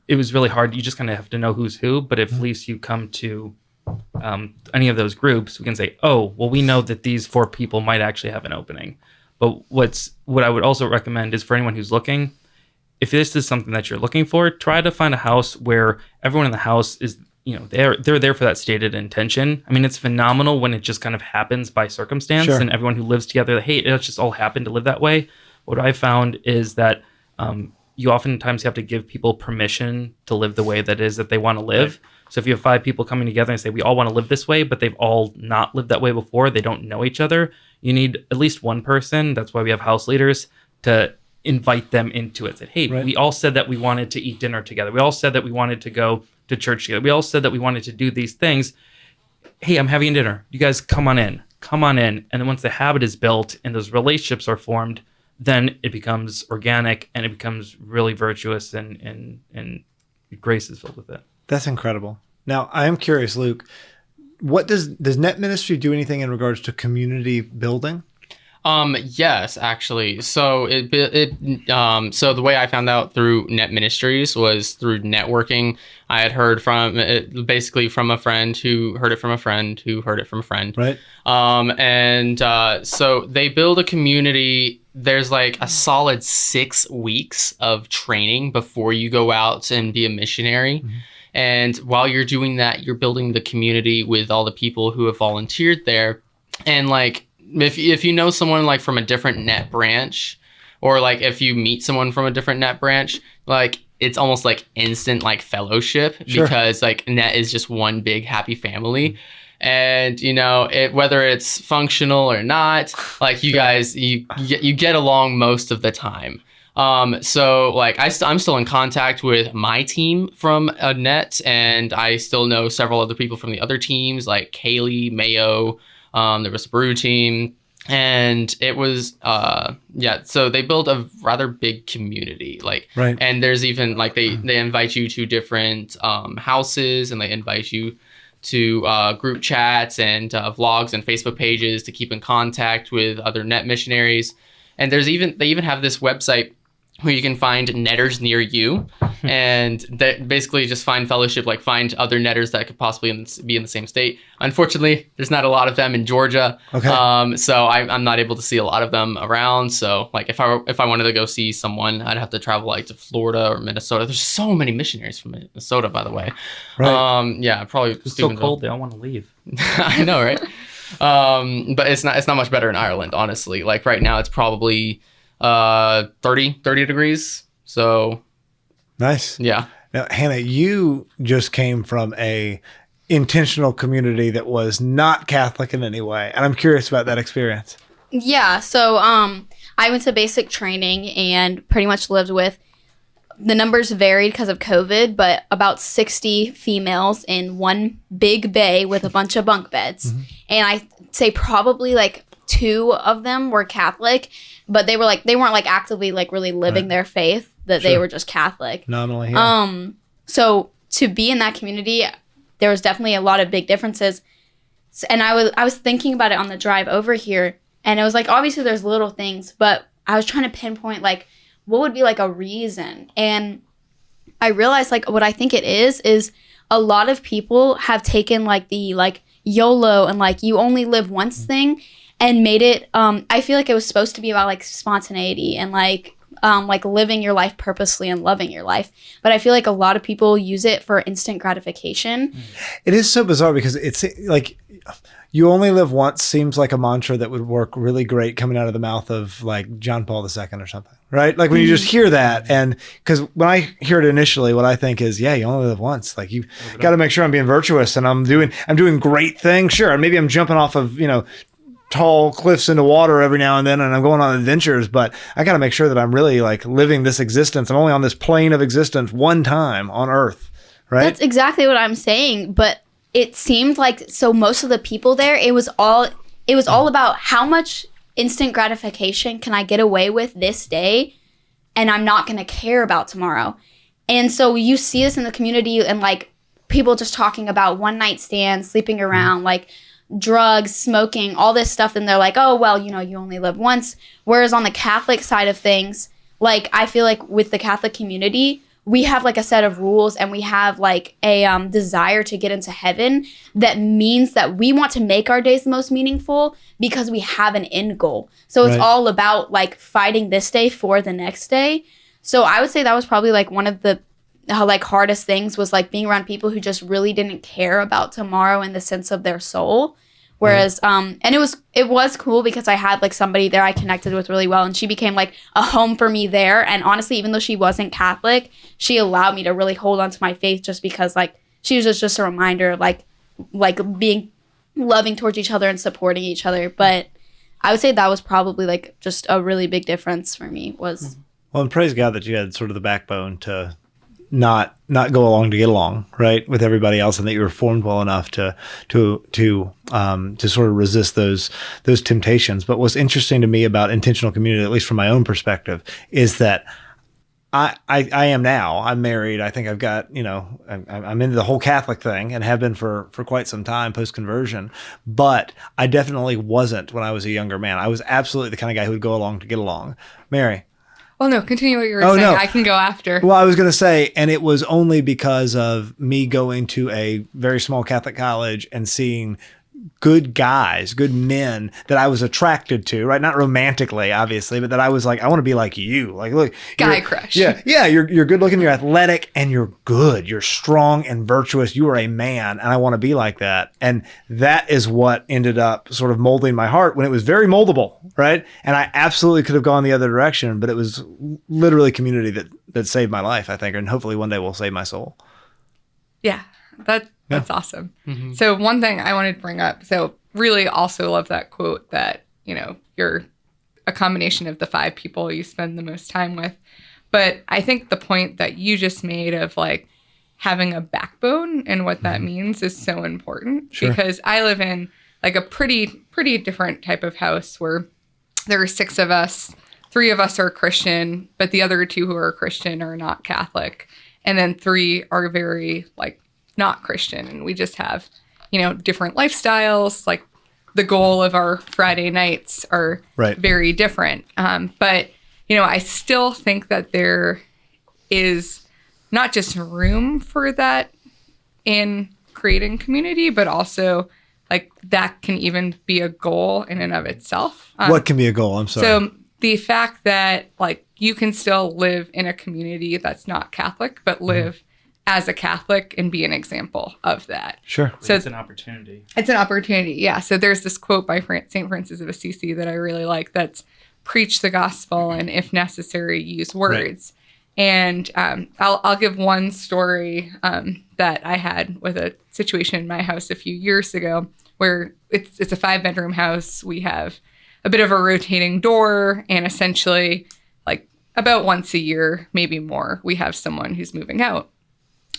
Speaker 5: it was really hard. You just kind of have to know who's who. But if at least you come to any of those groups, we can say, oh, well, we know that these 4 people might actually have an opening. But what I would also recommend is for anyone who's looking, if this is something that you're looking for, try to find a house where everyone in the house is, they're there for that stated intention. I mean, it's phenomenal when it just kind of happens by circumstance and everyone who lives together, hey, it just all happened to live that way. What I found is that you oftentimes have to give people permission to live the way that is that they want to live. Right. So if you have 5 people coming together and say, we all want to live this way, but they've all not lived that way before, they don't know each other, you need at least one person. That's why we have house leaders to invite them into it. Say, hey, we all said that we wanted to eat dinner together. We all said that we wanted to go to church together. We all said that we wanted to do these things. Hey, I'm having dinner. You guys come on in. And then once the habit is built and those relationships are formed, then it becomes organic and it becomes really virtuous and grace is filled with it.
Speaker 1: That's incredible. Now, I am curious, Luke, what does Net Ministry do anything in regards to community building?
Speaker 3: Yes, actually. So so the way I found out through Net Ministries was through networking. I had heard from basically from a friend who heard it from a friend who heard it from a friend.
Speaker 1: Right.
Speaker 3: So they build a community. There's like a solid 6 weeks of training before you go out and be a missionary. Mm-hmm. And while you're doing that, you're building the community with all the people who have volunteered there. And like, if you know someone like from a different net branch, or like if you meet someone from a different net branch, like it's almost like instant like fellowship because like net is just one big happy family. And whether it's functional or not, like you guys, you get along most of the time. So like I'm still in contact with my team from a net, and I still know several other people from the other teams like Kaylee, Mayo. There was a brew team, and it was so they built a rather big community, and there's even like they invite you to different houses, and they invite you to group chats and vlogs and Facebook pages to keep in contact with other net missionaries. And they even have this website where you can find netters near you, and that basically just find fellowship, like find other netters that could possibly be in the same state. Unfortunately, there's not a lot of them in Georgia, so I'm not able to see a lot of them around. So like if I wanted to go see someone, I'd have to travel like to Florida or Minnesota. There's so many missionaries from Minnesota, by the way. Right. Probably
Speaker 5: it's so cold they all want to leave.
Speaker 3: I know, right? But it's not much better in Ireland, honestly. Like right now, it's probably 30 degrees. So
Speaker 1: nice.
Speaker 3: Yeah.
Speaker 1: Now, Hannah, you just came from a intentional community that was not Catholic in any way, and I'm curious about that experience.
Speaker 4: Yeah. So I went to basic training and pretty much lived with, the numbers varied because of COVID, but about 60 females in one big bay with a bunch of bunk beds. Mm-hmm. And I say probably like 2 of them were Catholic, but they weren't like actively like really living their faith, that they were just Catholic.
Speaker 1: Nominally, yeah.
Speaker 4: So to be in that community, there was definitely a lot of big differences. And I was thinking about it on the drive over here, and it was like, obviously there's little things, but I was trying to pinpoint like what would be like a reason. And I realized like what I think it is a lot of people have taken like the like YOLO and like you only live once thing and made it I feel like it was supposed to be about like spontaneity and like living your life purposely and loving your life. But I feel like a lot of people use it for instant gratification.
Speaker 1: It is so bizarre because it's like you only live once seems like a mantra that would work really great coming out of the mouth of like John Paul II or something, right? Like when you just hear that, and because when I hear it initially, what I think is, yeah, you only live once. Like you got to make sure I'm being virtuous and I'm doing great things. Sure. And maybe I'm jumping off of, tall cliffs into water every now and then, and I'm going on adventures, but I got to make sure that I'm really like living this existence. I'm only on this plane of existence one time on Earth, right?
Speaker 4: That's exactly what I'm saying. But it seemed like, so most of the people there, it was all about how much instant gratification can I get away with this day, and I'm not going to care about tomorrow. And so you see this in the community and like people just talking about one night stands, sleeping around, like drugs, smoking, all this stuff. And they're like, oh, well, you only live once. Whereas on the Catholic side of things, like I feel like with the Catholic community, we have like a set of rules and we have like a desire to get into heaven that means that we want to make our days the most meaningful because we have an end goal. So it's all about like fighting this day for the next day. So I would say that was probably like one of the like hardest things was like being around people who just really didn't care about tomorrow in the sense of their soul. Whereas, and it was cool because I had like somebody there I connected with really well, and she became like a home for me there. And honestly, even though she wasn't Catholic, she allowed me to really hold on to my faith just because like she was just a reminder of like being loving towards each other and supporting each other. But I would say that was probably like just a really big difference for me was.
Speaker 1: Well, and praise God that you had sort of the backbone to not go along to get along, right, with everybody else, and that you were formed well enough to sort of resist those temptations. But what's interesting to me about intentional community, at least from my own perspective, is that I am now. I'm married. I think I've got, I'm into the whole Catholic thing and have been for quite some time post conversion. But I definitely wasn't when I was a younger man. I was absolutely the kind of guy who would go along to get along. Mary.
Speaker 6: Well, no, continue what you were saying. No. I can go after.
Speaker 1: Well, I was going to say, and it was only because of me going to a very small Catholic college and seeing good guys, good men that I was attracted to, right? Not romantically, obviously, but that I was like, I want to be like you. Like, look.
Speaker 6: Guy crush.
Speaker 1: Yeah. You're good looking, you're athletic, and you're good. You're strong and virtuous. You are a man, and I want to be like that. And that is what ended up sort of molding my heart when it was very moldable, right? And I absolutely could have gone the other direction, but it was literally community that saved my life, I think, and hopefully one day will save my soul.
Speaker 6: Yeah. That's awesome. Mm-hmm. So one thing I wanted to bring up, so really also love that quote that, you're a combination of the 5 people you spend the most time with. But I think the point that you just made of like having a backbone and what that means is so important. Sure. Because I live in like a pretty different type of house where there are 6 of us, 3 of us are Christian, but the other 2 who are Christian are not Catholic. And then 3 are very like not Christian, and we just have different lifestyles. Like the goal of our Friday nights are very different, but I still think that there is not just room for that in creating community, but also like that can even be a goal in and of itself.
Speaker 1: What can be a goal? I'm sorry.
Speaker 6: So the fact that like you can still live in a community that's not Catholic, but live as a Catholic and be an example of that.
Speaker 1: Sure.
Speaker 5: So it's an opportunity.
Speaker 6: It's an opportunity, yeah. So there's this quote by St. Francis of Assisi that I really like that's preach the gospel and if necessary, use words. Right. And I'll give one story that I had with a situation in my house a few years ago where it's a 5-bedroom house. We have a bit of a rotating door, and essentially like about once a year, maybe more, we have someone who's moving out.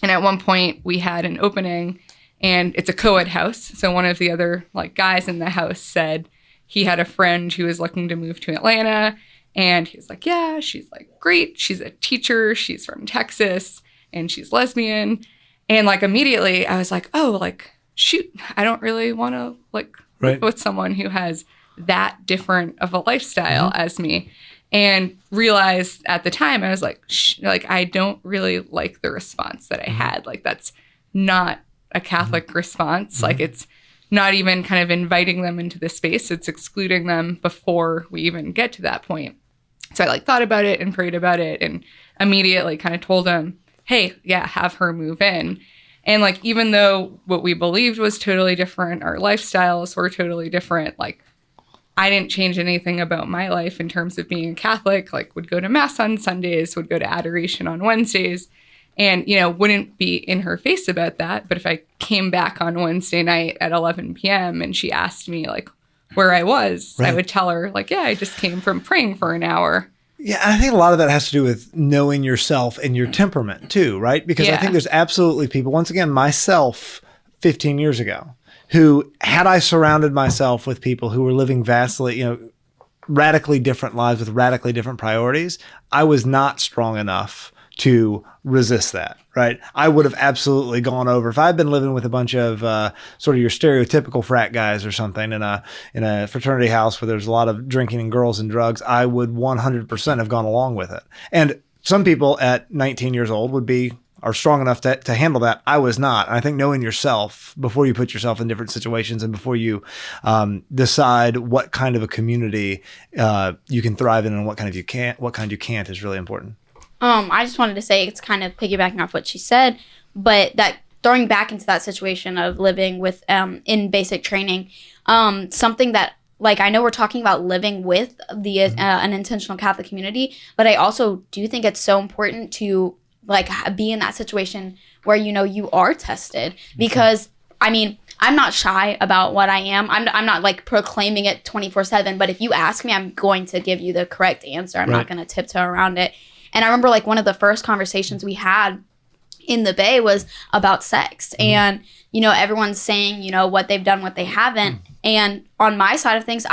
Speaker 6: And at one point we had an opening, and it's a co-ed house. So one of the other like guys in the house said he had a friend who was looking to move to Atlanta, and he was like, yeah, she's like great. She's a teacher. She's from Texas and she's lesbian. And like immediately I was like, oh, like, shoot, I don't really want to like live with someone who has that different of a lifestyle as me. and realized at the time, I was like, like, I don't really like the response that I had. Like, that's not a Catholic response. Like, it's not even kind of inviting them into the space. It's excluding them before we even get to that point. So I like thought about it and prayed about it and immediately kind of told him, hey, yeah, have her move in. And like, even though what we believed was totally different, our lifestyles were totally different, like, I didn't change anything about my life in terms of being a Catholic, like would go to mass on Sundays, would go to adoration on Wednesdays, and, you know, wouldn't be in her face about that. But if I came back on Wednesday night at 11 p.m. and she asked me like where I was, I would tell her like, yeah, I just came from praying for an hour.
Speaker 1: Yeah, I think a lot of that has to do with knowing yourself and your temperament too, right? Because I think there's absolutely people, once again, myself 15 years ago, who, had I surrounded myself with people who were living vastly, you know, radically different lives with radically different priorities, I was not strong enough to resist that, right? I would have absolutely gone over, if I'd been living with a bunch of sort of your stereotypical frat guys or something in a fraternity house where there's a lot of drinking and girls and drugs, I would 100% have gone along with it. And some people at 19 years old are strong enough to handle that. I was not. And I think knowing yourself before you put yourself in different situations and before you decide what kind of a community you can thrive in and what kind you can't is really important.
Speaker 4: I just wanted to say, it's kind of piggybacking off what she said, but that throwing back into that situation of living with in basic training, something that, like, I know we're talking about living with the an intentional Catholic community, but I also do think it's so important to like be in that situation where, you know, you are tested, because I mean, I'm not shy about what I am. I'm not like proclaiming it 24/7, but if you ask me, I'm going to give you the correct answer. I'm not going to tiptoe around it. And I remember like one of the first conversations we had in the Bay was about sex, and, you know, everyone's saying, you know, what they've done, what they haven't. And on my side of things,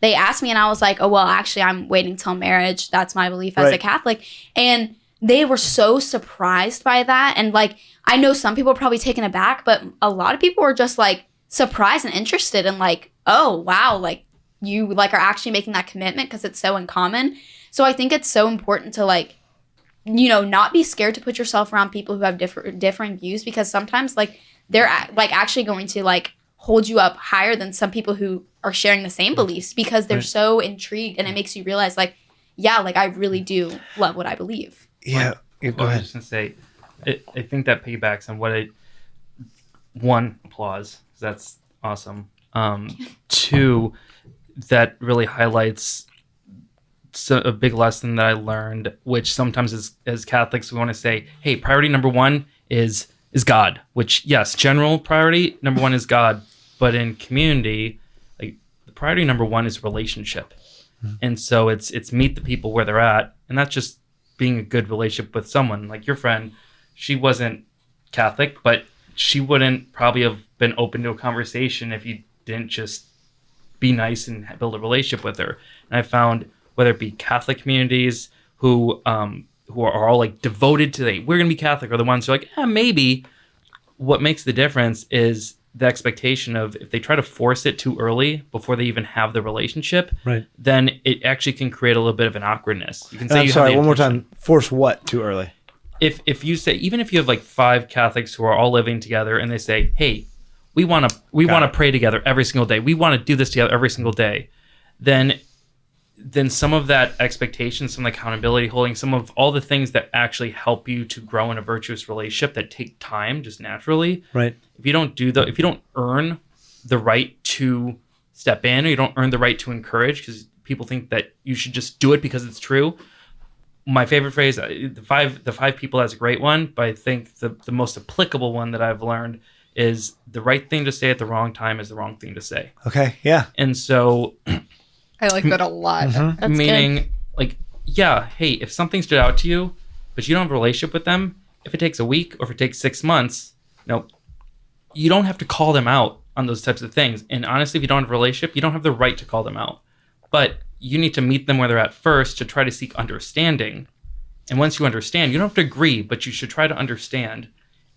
Speaker 4: they asked me and I was like, oh, well, actually I'm waiting till marriage. That's my belief as a Catholic. And they were so surprised by that. And like, I know some people are probably taken aback, but a lot of people were just like surprised and interested and like, oh, wow, like you like are actually making that commitment, because it's so uncommon. So I think it's so important to like, you know, not be scared to put yourself around people who have different views, because sometimes like they're like actually going to like hold you up higher than some people who are sharing the same beliefs, because they're so intrigued, and it makes you realize like, yeah, like I really do love what I believe.
Speaker 1: Yeah. Go ahead.
Speaker 5: I was just going to say, I think that piggybacks on what one, applause, 'cause that's awesome. Two, that really highlights a big lesson that I learned, which sometimes as Catholics, we want to say, hey, priority number one is God, which, yes, general priority number one is God. But in community, like, the priority number one is relationship. And so it's meet the people where they're at. And that's just being a good relationship with someone. Like your friend, she wasn't Catholic, but she wouldn't probably have been open to a conversation if you didn't just be nice and build a relationship with her. And I found, whether it be Catholic communities who are all like devoted to we're going to be Catholic, or the ones who are like, maybe. What makes the difference is the expectation of, if they try to force it too early before they even have the relationship, then it actually can create a little bit of an awkwardness. You can say, I'm sorry,
Speaker 1: one more time. Force what too early?
Speaker 5: If you say, even if you have like 5 Catholics who are all living together and they say, hey, we want to pray together every single day, we want to do this together every single day, then some of that expectation, some accountability holding, some of all the things that actually help you to grow in a virtuous relationship that take time just naturally. Right. If you don't earn the right to step in, or you don't earn the right to encourage, because people think that you should just do it because it's true. My favorite phrase, the five people, that's a great one, but I think the most applicable one that I've learned is, the right thing to say at the wrong time is the wrong thing to say.
Speaker 1: Okay. Yeah.
Speaker 5: And so
Speaker 6: I like that a lot.
Speaker 4: That's
Speaker 5: meaning
Speaker 4: good.
Speaker 5: Like, yeah, hey, if something stood out to you, but you don't have a relationship with them, if it takes a week or if it takes 6 months, you don't have to call them out on those types of things. And honestly, if you don't have a relationship, you don't have the right to call them out. But you need to meet them where they're at first to try to seek understanding. And once you understand, you don't have to agree, but you should try to understand.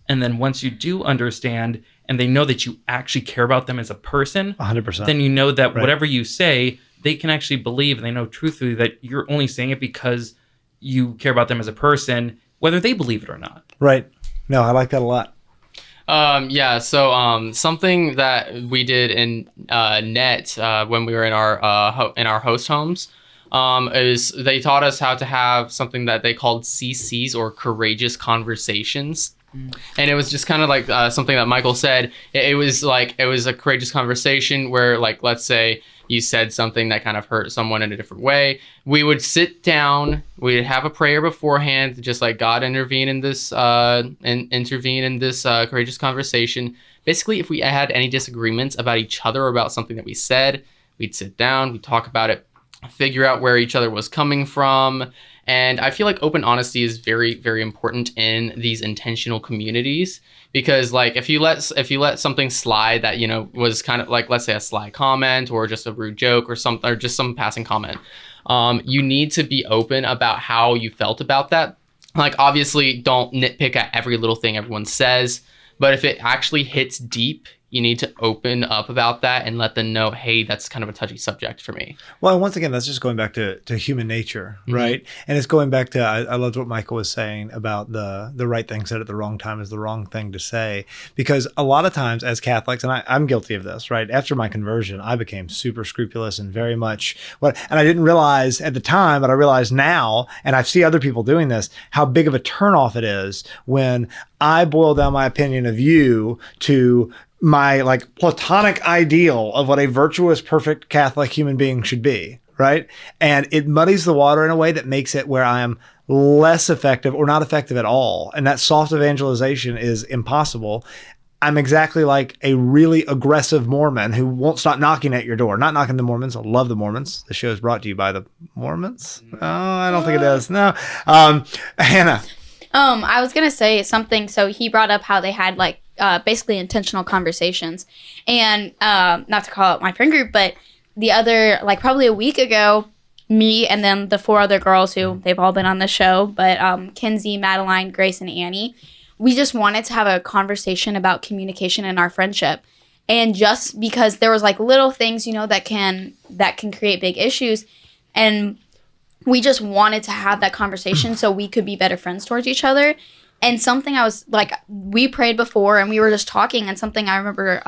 Speaker 5: And then once you do understand, and they know that you actually care about them as a person,
Speaker 1: 100%.
Speaker 5: then you know that whatever you say they can actually believe, and they know truthfully that you're only saying it because you care about them as a person, whether they believe it or not.
Speaker 1: Right. No, I like that a lot.
Speaker 3: So something that we did in net when we were in our host homes is they taught us how to have something that they called CCs, or courageous conversations. And it was just kind of like something that Michael said. It was a courageous conversation where, like, let's say you said something that kind of hurt someone in a different way. We would sit down, we'd have a prayer beforehand, just like, God, intervene in this courageous conversation. Basically, if we had any disagreements about each other or about something that we said, we'd sit down, we'd talk about it, figure out where each other was coming from. And I feel like open honesty is very, very important in these intentional communities, because, like, if you let something slide that, you know, was kind of like, let's say, a sly comment or just a rude joke or something, or just some passing comment, you need to be open about how you felt about that. Like, obviously, don't nitpick at every little thing everyone says, but if it actually hits deep, you need to open up about that and let them know, hey, that's kind of a touchy subject for me.
Speaker 1: Well, and once again, that's just going back to human nature, right? And it's going back to, I loved what Michael was saying about the right thing said at the wrong time is the wrong thing to say. Because a lot of times as Catholics, and I'm guilty of this, right? After my conversion, I became super scrupulous and very much and I didn't realize at the time, but I realize now, and I see other people doing this, how big of a turnoff it is when I boil down my opinion of you to my, like, platonic ideal of what a virtuous, perfect Catholic human being should be, right? And it muddies the water in a way that makes it where I am less effective or not effective at all. And that soft evangelization is impossible. I'm exactly like a really aggressive Mormon who won't stop knocking at your door. Not knocking the Mormons. I love the Mormons. The show is brought to you by the Mormons. Oh, I don't think it is. No. Hannah.
Speaker 4: I was going to say something. So he brought up how they had, like, basically intentional conversations, and not to call out my friend group, but the other, like, probably a week ago, me and then the 4 other girls who they've all been on the show, but Kinsey, Madeline, Grace, and Annie, we just wanted to have a conversation about communication in our friendship. And just because there was, like, little things, you know, that can create big issues, and we just wanted to have that conversation so we could be better friends towards each other. And something I was like, we prayed before and we were just talking, and something I remember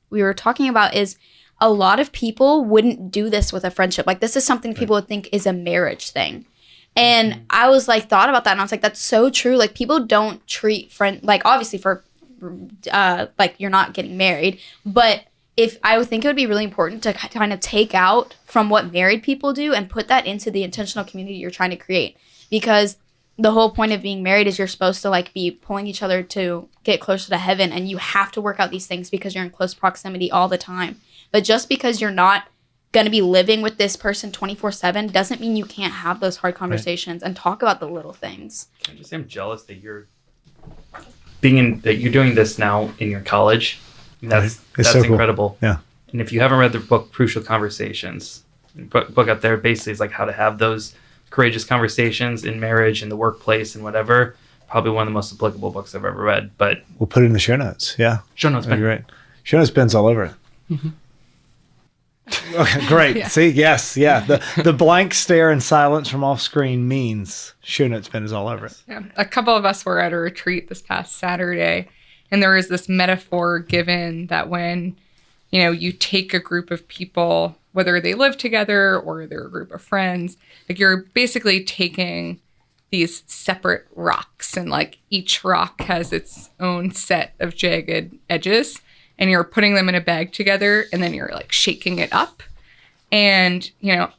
Speaker 4: we were talking about is a lot of people wouldn't do this with a friendship. Like, this is something people would think is a marriage thing. And I was like, thought about that, and I was like, that's so true. Like, people don't treat like, obviously for like, you're not getting married, but I would think it would be really important to kind of take out from what married people do and put that into the intentional community you're trying to create. Because the whole point of being married is you're supposed to, like, be pulling each other to get closer to heaven, and you have to work out these things because you're in close proximity all the time. But just because you're not going to be living with this person 24/7 doesn't mean you can't have those hard conversations and talk about the little things.
Speaker 5: I just am jealous that you're doing this now in your college. That's
Speaker 1: so
Speaker 5: incredible.
Speaker 1: Cool. Yeah.
Speaker 5: And if you haven't read the book Crucial Conversations, book up there basically is like how to have those courageous conversations in marriage, in the workplace, and whatever. Probably one of the most applicable books I've ever read. But
Speaker 1: we'll put it in the show notes. Yeah.
Speaker 5: Show notes pen.
Speaker 1: Great. Show notes pens all over it. Okay, great.
Speaker 6: Yeah.
Speaker 1: See, yes, yeah. The blank stare and silence from off screen means show notes pen is all over it.
Speaker 6: Yeah. A couple of us were at a retreat this past Saturday, and there was this metaphor given that when, you know, you take a group of people, whether they live together or they're a group of friends, like, you're basically taking these separate rocks, and, like, each rock has its own set of jagged edges, and you're putting them in a bag together, and then you're, like, shaking it up. And, you know,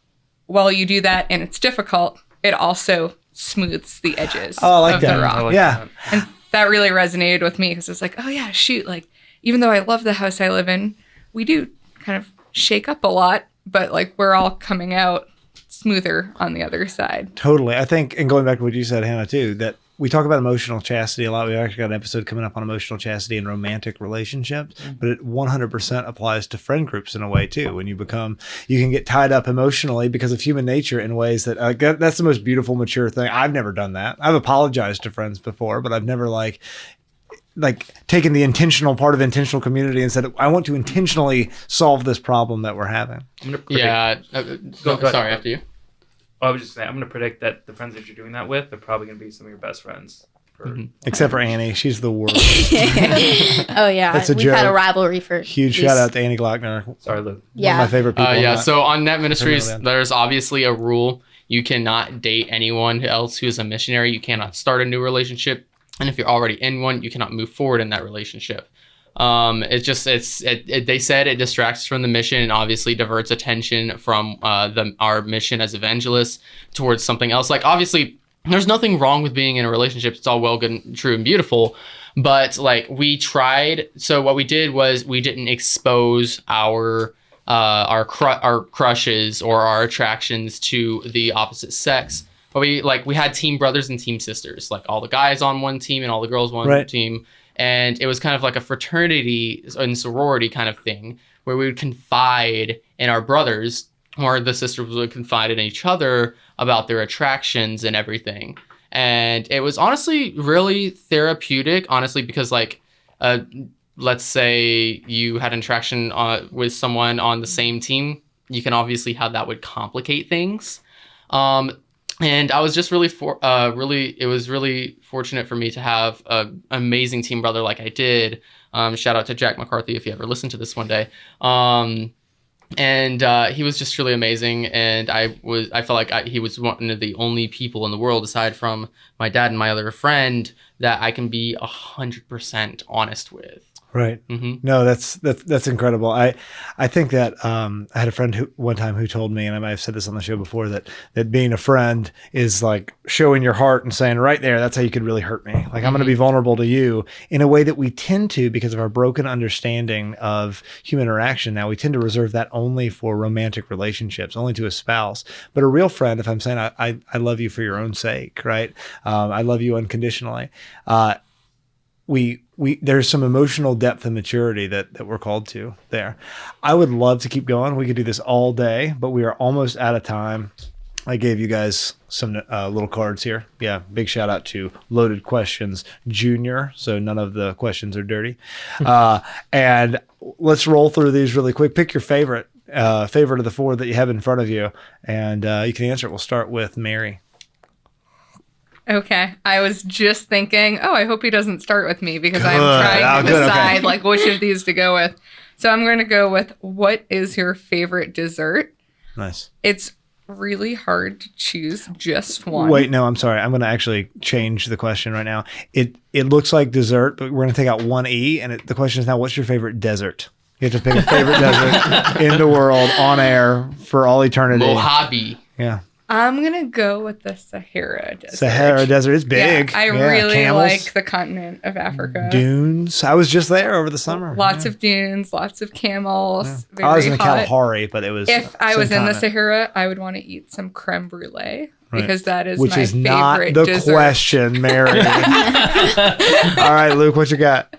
Speaker 6: while you do that and it's difficult, it also smooths the edges of the rock.
Speaker 1: Yeah.
Speaker 6: And that really resonated with me because it's like, oh yeah, shoot, like, even though I love the house I live in, we do kind of shake up a lot, but, like, we're all coming out smoother on the other side.
Speaker 1: Totally. I think, and going back to what you said, Hannah, too, that we talk about emotional chastity a lot. We've actually got an episode coming up on emotional chastity and romantic relationships, but it 100% applies to friend groups in a way too. When you can get tied up emotionally because of human nature in ways that that's the most beautiful, mature thing. I've never done that. I've apologized to friends before, but I've never, like, like taken the intentional part of intentional community and said, I want to intentionally solve this problem that we're having.
Speaker 5: I'm gonna predict,
Speaker 3: Yeah.
Speaker 5: Go ahead.
Speaker 3: Sorry, after you.
Speaker 5: I was just saying, I'm going to predict that the friends that you're doing that with are probably going to be some of your best friends.
Speaker 1: Except for Annie. She's the worst.
Speaker 4: Oh yeah,
Speaker 1: That's a
Speaker 4: we've had a
Speaker 1: joke.
Speaker 4: rivalry for
Speaker 1: Huge
Speaker 4: these-
Speaker 1: shout out to Annie Glockner.
Speaker 5: Sorry, Luke.
Speaker 4: Yeah,
Speaker 1: One of my favorite people.
Speaker 3: Yeah.
Speaker 1: on that.
Speaker 3: So on Net Ministries,
Speaker 1: Remember that.
Speaker 3: there's obviously a rule. You cannot date anyone else who is a missionary. You cannot start a new relationship. And if you're already in one, you cannot move forward in that relationship. They said it distracts from the mission and obviously diverts attention from our mission as evangelists towards something else. Like, obviously, there's nothing wrong with being in a relationship. It's all well, good, and true and beautiful. But like, we tried. So what we did was we didn't expose our crushes or our attractions to the opposite sex. But we had team brothers and team sisters, like all the guys on one team and all the girls on one team. And it was kind of like a fraternity and sorority kind of thing where we would confide in our brothers, or the sisters would confide in each other about their attractions and everything. And it was honestly really therapeutic, because like, let's say you had an attraction with someone on the same team, you can obviously how that would complicate things. And I was just it was really fortunate for me to have an amazing team brother like I did. Shout out to Jack McCarthy if you ever listen to this one day. And he was just really amazing. And I felt like he was one of the only people in the world, aside from my dad and my other friend, that I can be 100% honest with.
Speaker 1: Right.
Speaker 3: Mm-hmm.
Speaker 1: No, that's incredible. I think that I had a friend one time who told me, and I might have said this on the show before, that being a friend is like showing your heart and saying, right there, that's how you could really hurt me. Like, I'm going to be vulnerable to you in a way that we tend to, because of our broken understanding of human interaction. Now, we tend to reserve that only for romantic relationships, only to a spouse. But a real friend, if I'm saying I love you for your own sake, right? I love you unconditionally. There's some emotional depth and maturity that we're called to there. I would love to keep going. We could do this all day, but we are almost out of time. I gave you guys some little cards here. Yeah, big shout out to Loaded Questions Junior. So none of the questions are dirty. And let's roll through these really quick. Pick your favorite of the four that you have in front of you, and you can answer it. We'll start with Mary.
Speaker 6: Okay. I was just thinking, I hope he doesn't start with me because I'm
Speaker 1: Good.
Speaker 6: trying to
Speaker 1: Good,
Speaker 6: decide
Speaker 1: okay.
Speaker 6: like which of these to go with. So I'm going to go with, what is your favorite dessert?
Speaker 1: Nice.
Speaker 6: It's really hard to choose just one.
Speaker 1: Wait, no, I'm sorry. I'm going to actually change the question right now. It looks like dessert, but we're going to take out one E, and the question is now, what's your favorite desert? You have to pick a favorite desert in the world on air for all eternity.
Speaker 3: Mojave.
Speaker 1: Yeah.
Speaker 6: I'm going to go with the Sahara Desert.
Speaker 1: Sahara Desert is big.
Speaker 6: Yeah, I really
Speaker 1: camels,
Speaker 6: like the continent of Africa.
Speaker 1: dunes. I was just there over the summer.
Speaker 6: Lots of dunes, lots of camels.
Speaker 1: Yeah.
Speaker 6: Very
Speaker 1: I was in the
Speaker 6: hot.
Speaker 1: Kalahari, but it was.
Speaker 6: If I
Speaker 1: same
Speaker 6: was in the
Speaker 1: continent.
Speaker 6: Sahara, I would want to eat some creme brulee
Speaker 1: Right.
Speaker 6: because that is
Speaker 1: Which
Speaker 6: my
Speaker 1: is
Speaker 6: favorite
Speaker 1: not the
Speaker 6: dessert.
Speaker 1: question, Mary. All right, Luke, what you got?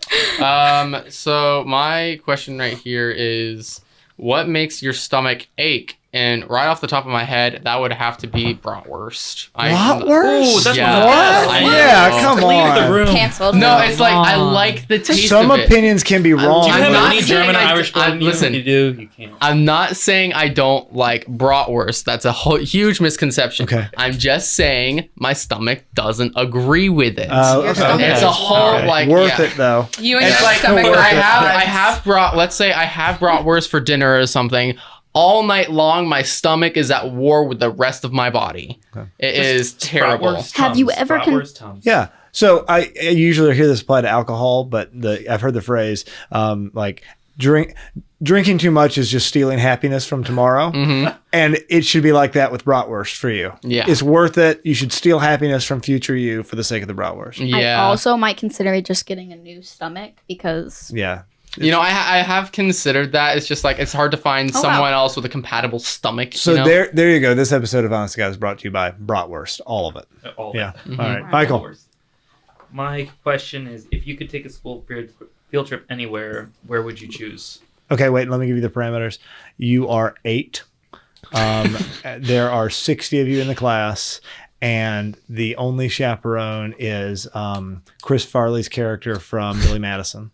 Speaker 3: So my question right here is, what makes your stomach ache? And right off the top of my head, that would have to be bratwurst.
Speaker 1: Bratwurst?
Speaker 5: Ooh, that's
Speaker 3: Yeah.
Speaker 1: What?
Speaker 3: I
Speaker 1: Yeah,
Speaker 3: know.
Speaker 1: come
Speaker 5: Leave the
Speaker 1: on.
Speaker 5: room.
Speaker 4: Canceled.
Speaker 3: No, it's like, I
Speaker 2: Come on.
Speaker 3: like the taste
Speaker 1: Some
Speaker 3: of it.
Speaker 1: opinions can be wrong.
Speaker 5: Do you
Speaker 3: I'm
Speaker 5: have
Speaker 3: not
Speaker 5: any
Speaker 3: saying
Speaker 5: German
Speaker 3: I-
Speaker 5: Irish blood in you?
Speaker 3: listen.
Speaker 5: You do? You can't.
Speaker 3: I'm not saying I don't like bratwurst. That's a huge misconception.
Speaker 1: Okay.
Speaker 3: I'm just saying my stomach doesn't agree with it.
Speaker 1: Okay.
Speaker 3: It's a whole
Speaker 1: Okay.
Speaker 3: like
Speaker 1: worth
Speaker 3: yeah.
Speaker 1: it though.
Speaker 6: You and
Speaker 3: It's
Speaker 6: your
Speaker 3: like
Speaker 6: stomach
Speaker 1: worth
Speaker 6: are
Speaker 1: it.
Speaker 3: I
Speaker 6: odds.
Speaker 3: have brought. Let's say I have bratwurst for dinner or something. All night long, my stomach is at war with the rest of my body.
Speaker 1: Okay.
Speaker 3: It is terrible.
Speaker 5: Bratwurst
Speaker 4: Have you
Speaker 5: Tums.
Speaker 4: ever
Speaker 5: Bratwurst Tums.
Speaker 1: Yeah. So I usually hear this apply to alcohol, but I've heard the phrase like drinking too much is just stealing happiness from tomorrow.
Speaker 3: Mm-hmm.
Speaker 1: And it should be like that with bratwurst for you.
Speaker 3: Yeah.
Speaker 1: It's worth it. You should steal happiness from future you for the sake of the bratwurst.
Speaker 3: Yeah.
Speaker 4: I also might consider just getting a new stomach because
Speaker 1: Yeah.
Speaker 3: You know, I have considered that. It's just like it's hard to find
Speaker 4: Oh, wow.
Speaker 3: someone else with a compatible stomach.
Speaker 1: So
Speaker 3: you know?
Speaker 1: there you go. This episode of Honest to God is brought to you by bratwurst. All of it.
Speaker 5: All
Speaker 1: Yeah.
Speaker 5: that.
Speaker 1: All right.
Speaker 4: Mhm.
Speaker 1: Michael.
Speaker 5: My question is, if you could take a school field trip anywhere, where would you choose?
Speaker 1: Okay, wait. Let me give you the parameters. You are 8. There are 60 of you in the class, and the only chaperone is Chris Farley's character from Billy Madison.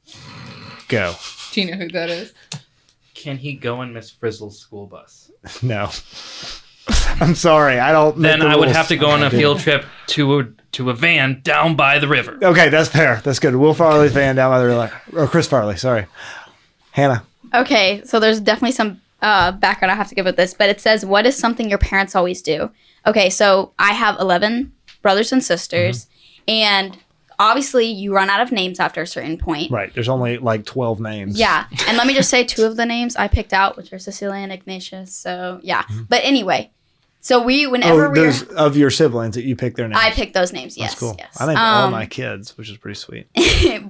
Speaker 1: Go.
Speaker 6: Do you know who that is?
Speaker 5: Can he go in Miss Frizzle's school bus?
Speaker 1: No. I'm sorry. I don't.
Speaker 5: Then I would have to go on a field trip to a van down by the river.
Speaker 1: Okay, that's fair. That's good. Will Farley's van down by the river. Or Chris Farley, sorry. Hannah.
Speaker 4: Okay, so there's definitely some background I have to give with this, but it says, what is something your parents always do? Okay, so I have 11 brothers and sisters, and obviously you run out of names after a certain point.
Speaker 1: Right. There's only like 12 names.
Speaker 4: Yeah, and let me just say 2 of the names I picked out, which are Cecilia and Ignatius, so yeah. But anyway, so whenever we
Speaker 1: those of your siblings that you pick their names.
Speaker 4: I picked those names, yes.
Speaker 1: That's cool.
Speaker 4: Yes.
Speaker 1: I named all my kids, which is pretty sweet.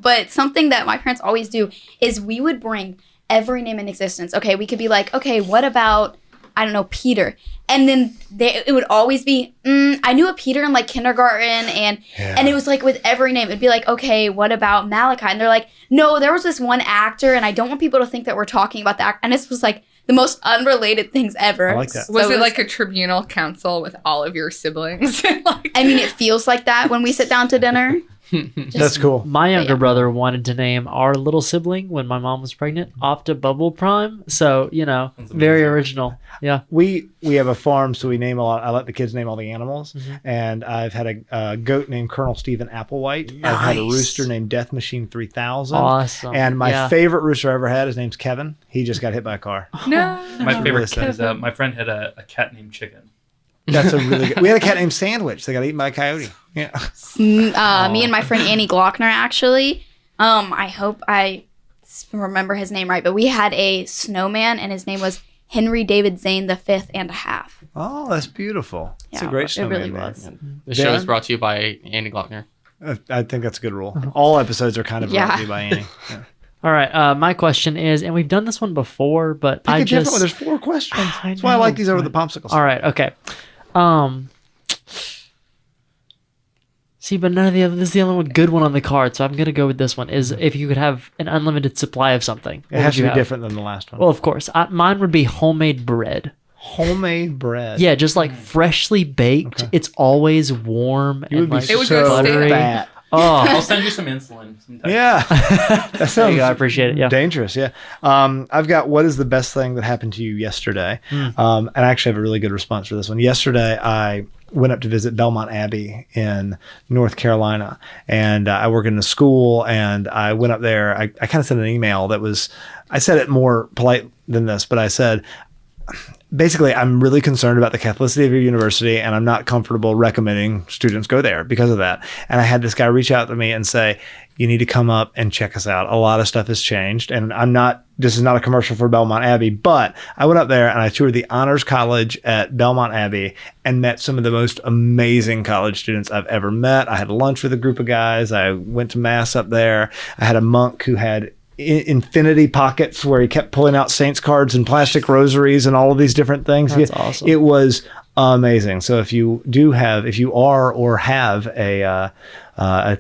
Speaker 4: But something that my parents always do is we would bring every name in existence. Okay, we could be like, okay, what about, I don't know, Peter? And then it would always be, I knew a Peter in like kindergarten, and it was like with every name, it'd be like, okay, what about Malachi? And they're like, no, there was this one actor, and I don't want people to think that we're talking about that. And this was like the most unrelated things ever.
Speaker 1: I like that.
Speaker 6: Was it like a tribunal council with all of your siblings?
Speaker 4: I mean, it feels like that when we sit down to dinner.
Speaker 1: That's cool.
Speaker 2: My younger brother wanted to name our little sibling when my mom was pregnant Opta Bubble Prime. So, very original. Yeah.
Speaker 1: We have a farm, so we name a lot. I let the kids name all the animals. And I've had a goat named Colonel Stephen Applewhite. I've had a rooster named Death Machine 3000.
Speaker 2: Awesome.
Speaker 1: And my favorite rooster I ever had, his name's Kevin. He just got hit by a car.
Speaker 6: No.
Speaker 5: My favorite cat is my friend had a cat named Chicken.
Speaker 1: That's a really good. We had a cat named Sandwich. They got eaten by a coyote. Yeah.
Speaker 4: Me and my friend Annie Glockner, actually. I hope I remember his name right, but we had a snowman, and his name was Henry David Zane the Fifth and a Half.
Speaker 1: Oh, that's beautiful. It's a
Speaker 4: Yeah,
Speaker 1: great
Speaker 4: it
Speaker 1: snowman.
Speaker 4: really
Speaker 1: name.
Speaker 4: was.
Speaker 3: The show is
Speaker 1: Dan?
Speaker 3: brought to you by Andy Glockner.
Speaker 1: I think that's a good rule. All episodes are kind of brought to you by Annie. Yeah.
Speaker 2: All right. My question is, and we've done this one before, but
Speaker 1: Pick
Speaker 2: I
Speaker 1: a different
Speaker 2: just.
Speaker 1: one. There's 4 questions.
Speaker 2: I
Speaker 1: That's why I
Speaker 2: know,
Speaker 1: like these over the
Speaker 2: but-
Speaker 1: popsicles.
Speaker 2: All right. Okay. See, but none of the other. This is the only one good one on the card, so I'm gonna go with this one. Is if you could have an unlimited supply of something,
Speaker 1: It has to be different than the last one.
Speaker 2: Well, of course, mine would be homemade bread.
Speaker 1: Homemade bread.
Speaker 2: Yeah, just like freshly baked.
Speaker 1: Okay.
Speaker 2: It's always warm
Speaker 1: You
Speaker 2: and
Speaker 1: would be
Speaker 2: like
Speaker 6: It would
Speaker 1: so
Speaker 6: go stale.
Speaker 1: fat.
Speaker 5: I'll
Speaker 2: Oh,
Speaker 5: send you some insulin sometime.
Speaker 1: Yeah. That
Speaker 2: there
Speaker 1: sounds
Speaker 2: you go. I appreciate it. Yeah.
Speaker 1: dangerous. Yeah. I've got what is the best thing that happened to you yesterday? And I actually have a really good response for this one. Yesterday, I went up to visit Belmont Abbey in North Carolina, and I work in a school, and I went up there. I kind of sent an email that was, I said it more polite than this, but I said, basically, I'm really concerned about the Catholicity of your university, and I'm not comfortable recommending students go there because of that. And I had this guy reach out to me and say, you need to come up and check us out. A lot of stuff has changed, and this is not a commercial for Belmont Abbey, but I went up there and I toured the Honors College at Belmont Abbey and met some of the most amazing college students I've ever met. I had lunch with a group of guys. I went to mass up there. I had a monk who had infinity pockets where he kept pulling out saints cards and plastic rosaries and all of these different things.
Speaker 2: That's awesome.
Speaker 1: It was amazing. So if you are or have a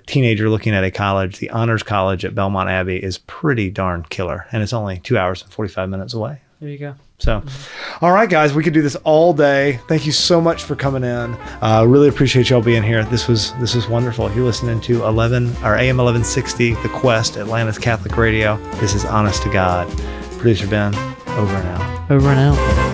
Speaker 1: teenager looking at a college, the Honors College at Belmont Abbey is pretty darn killer, and it's only 2 hours and 45 minutes away.
Speaker 2: There you go.
Speaker 1: So, all right, guys, we could do this all day. Thank you so much for coming in. Really appreciate y'all being here. This was wonderful. You're listening to AM 1160, The Quest, Atlanta's Catholic Radio. This is Honest to God. Producer Ben, over and out.
Speaker 2: Over and out.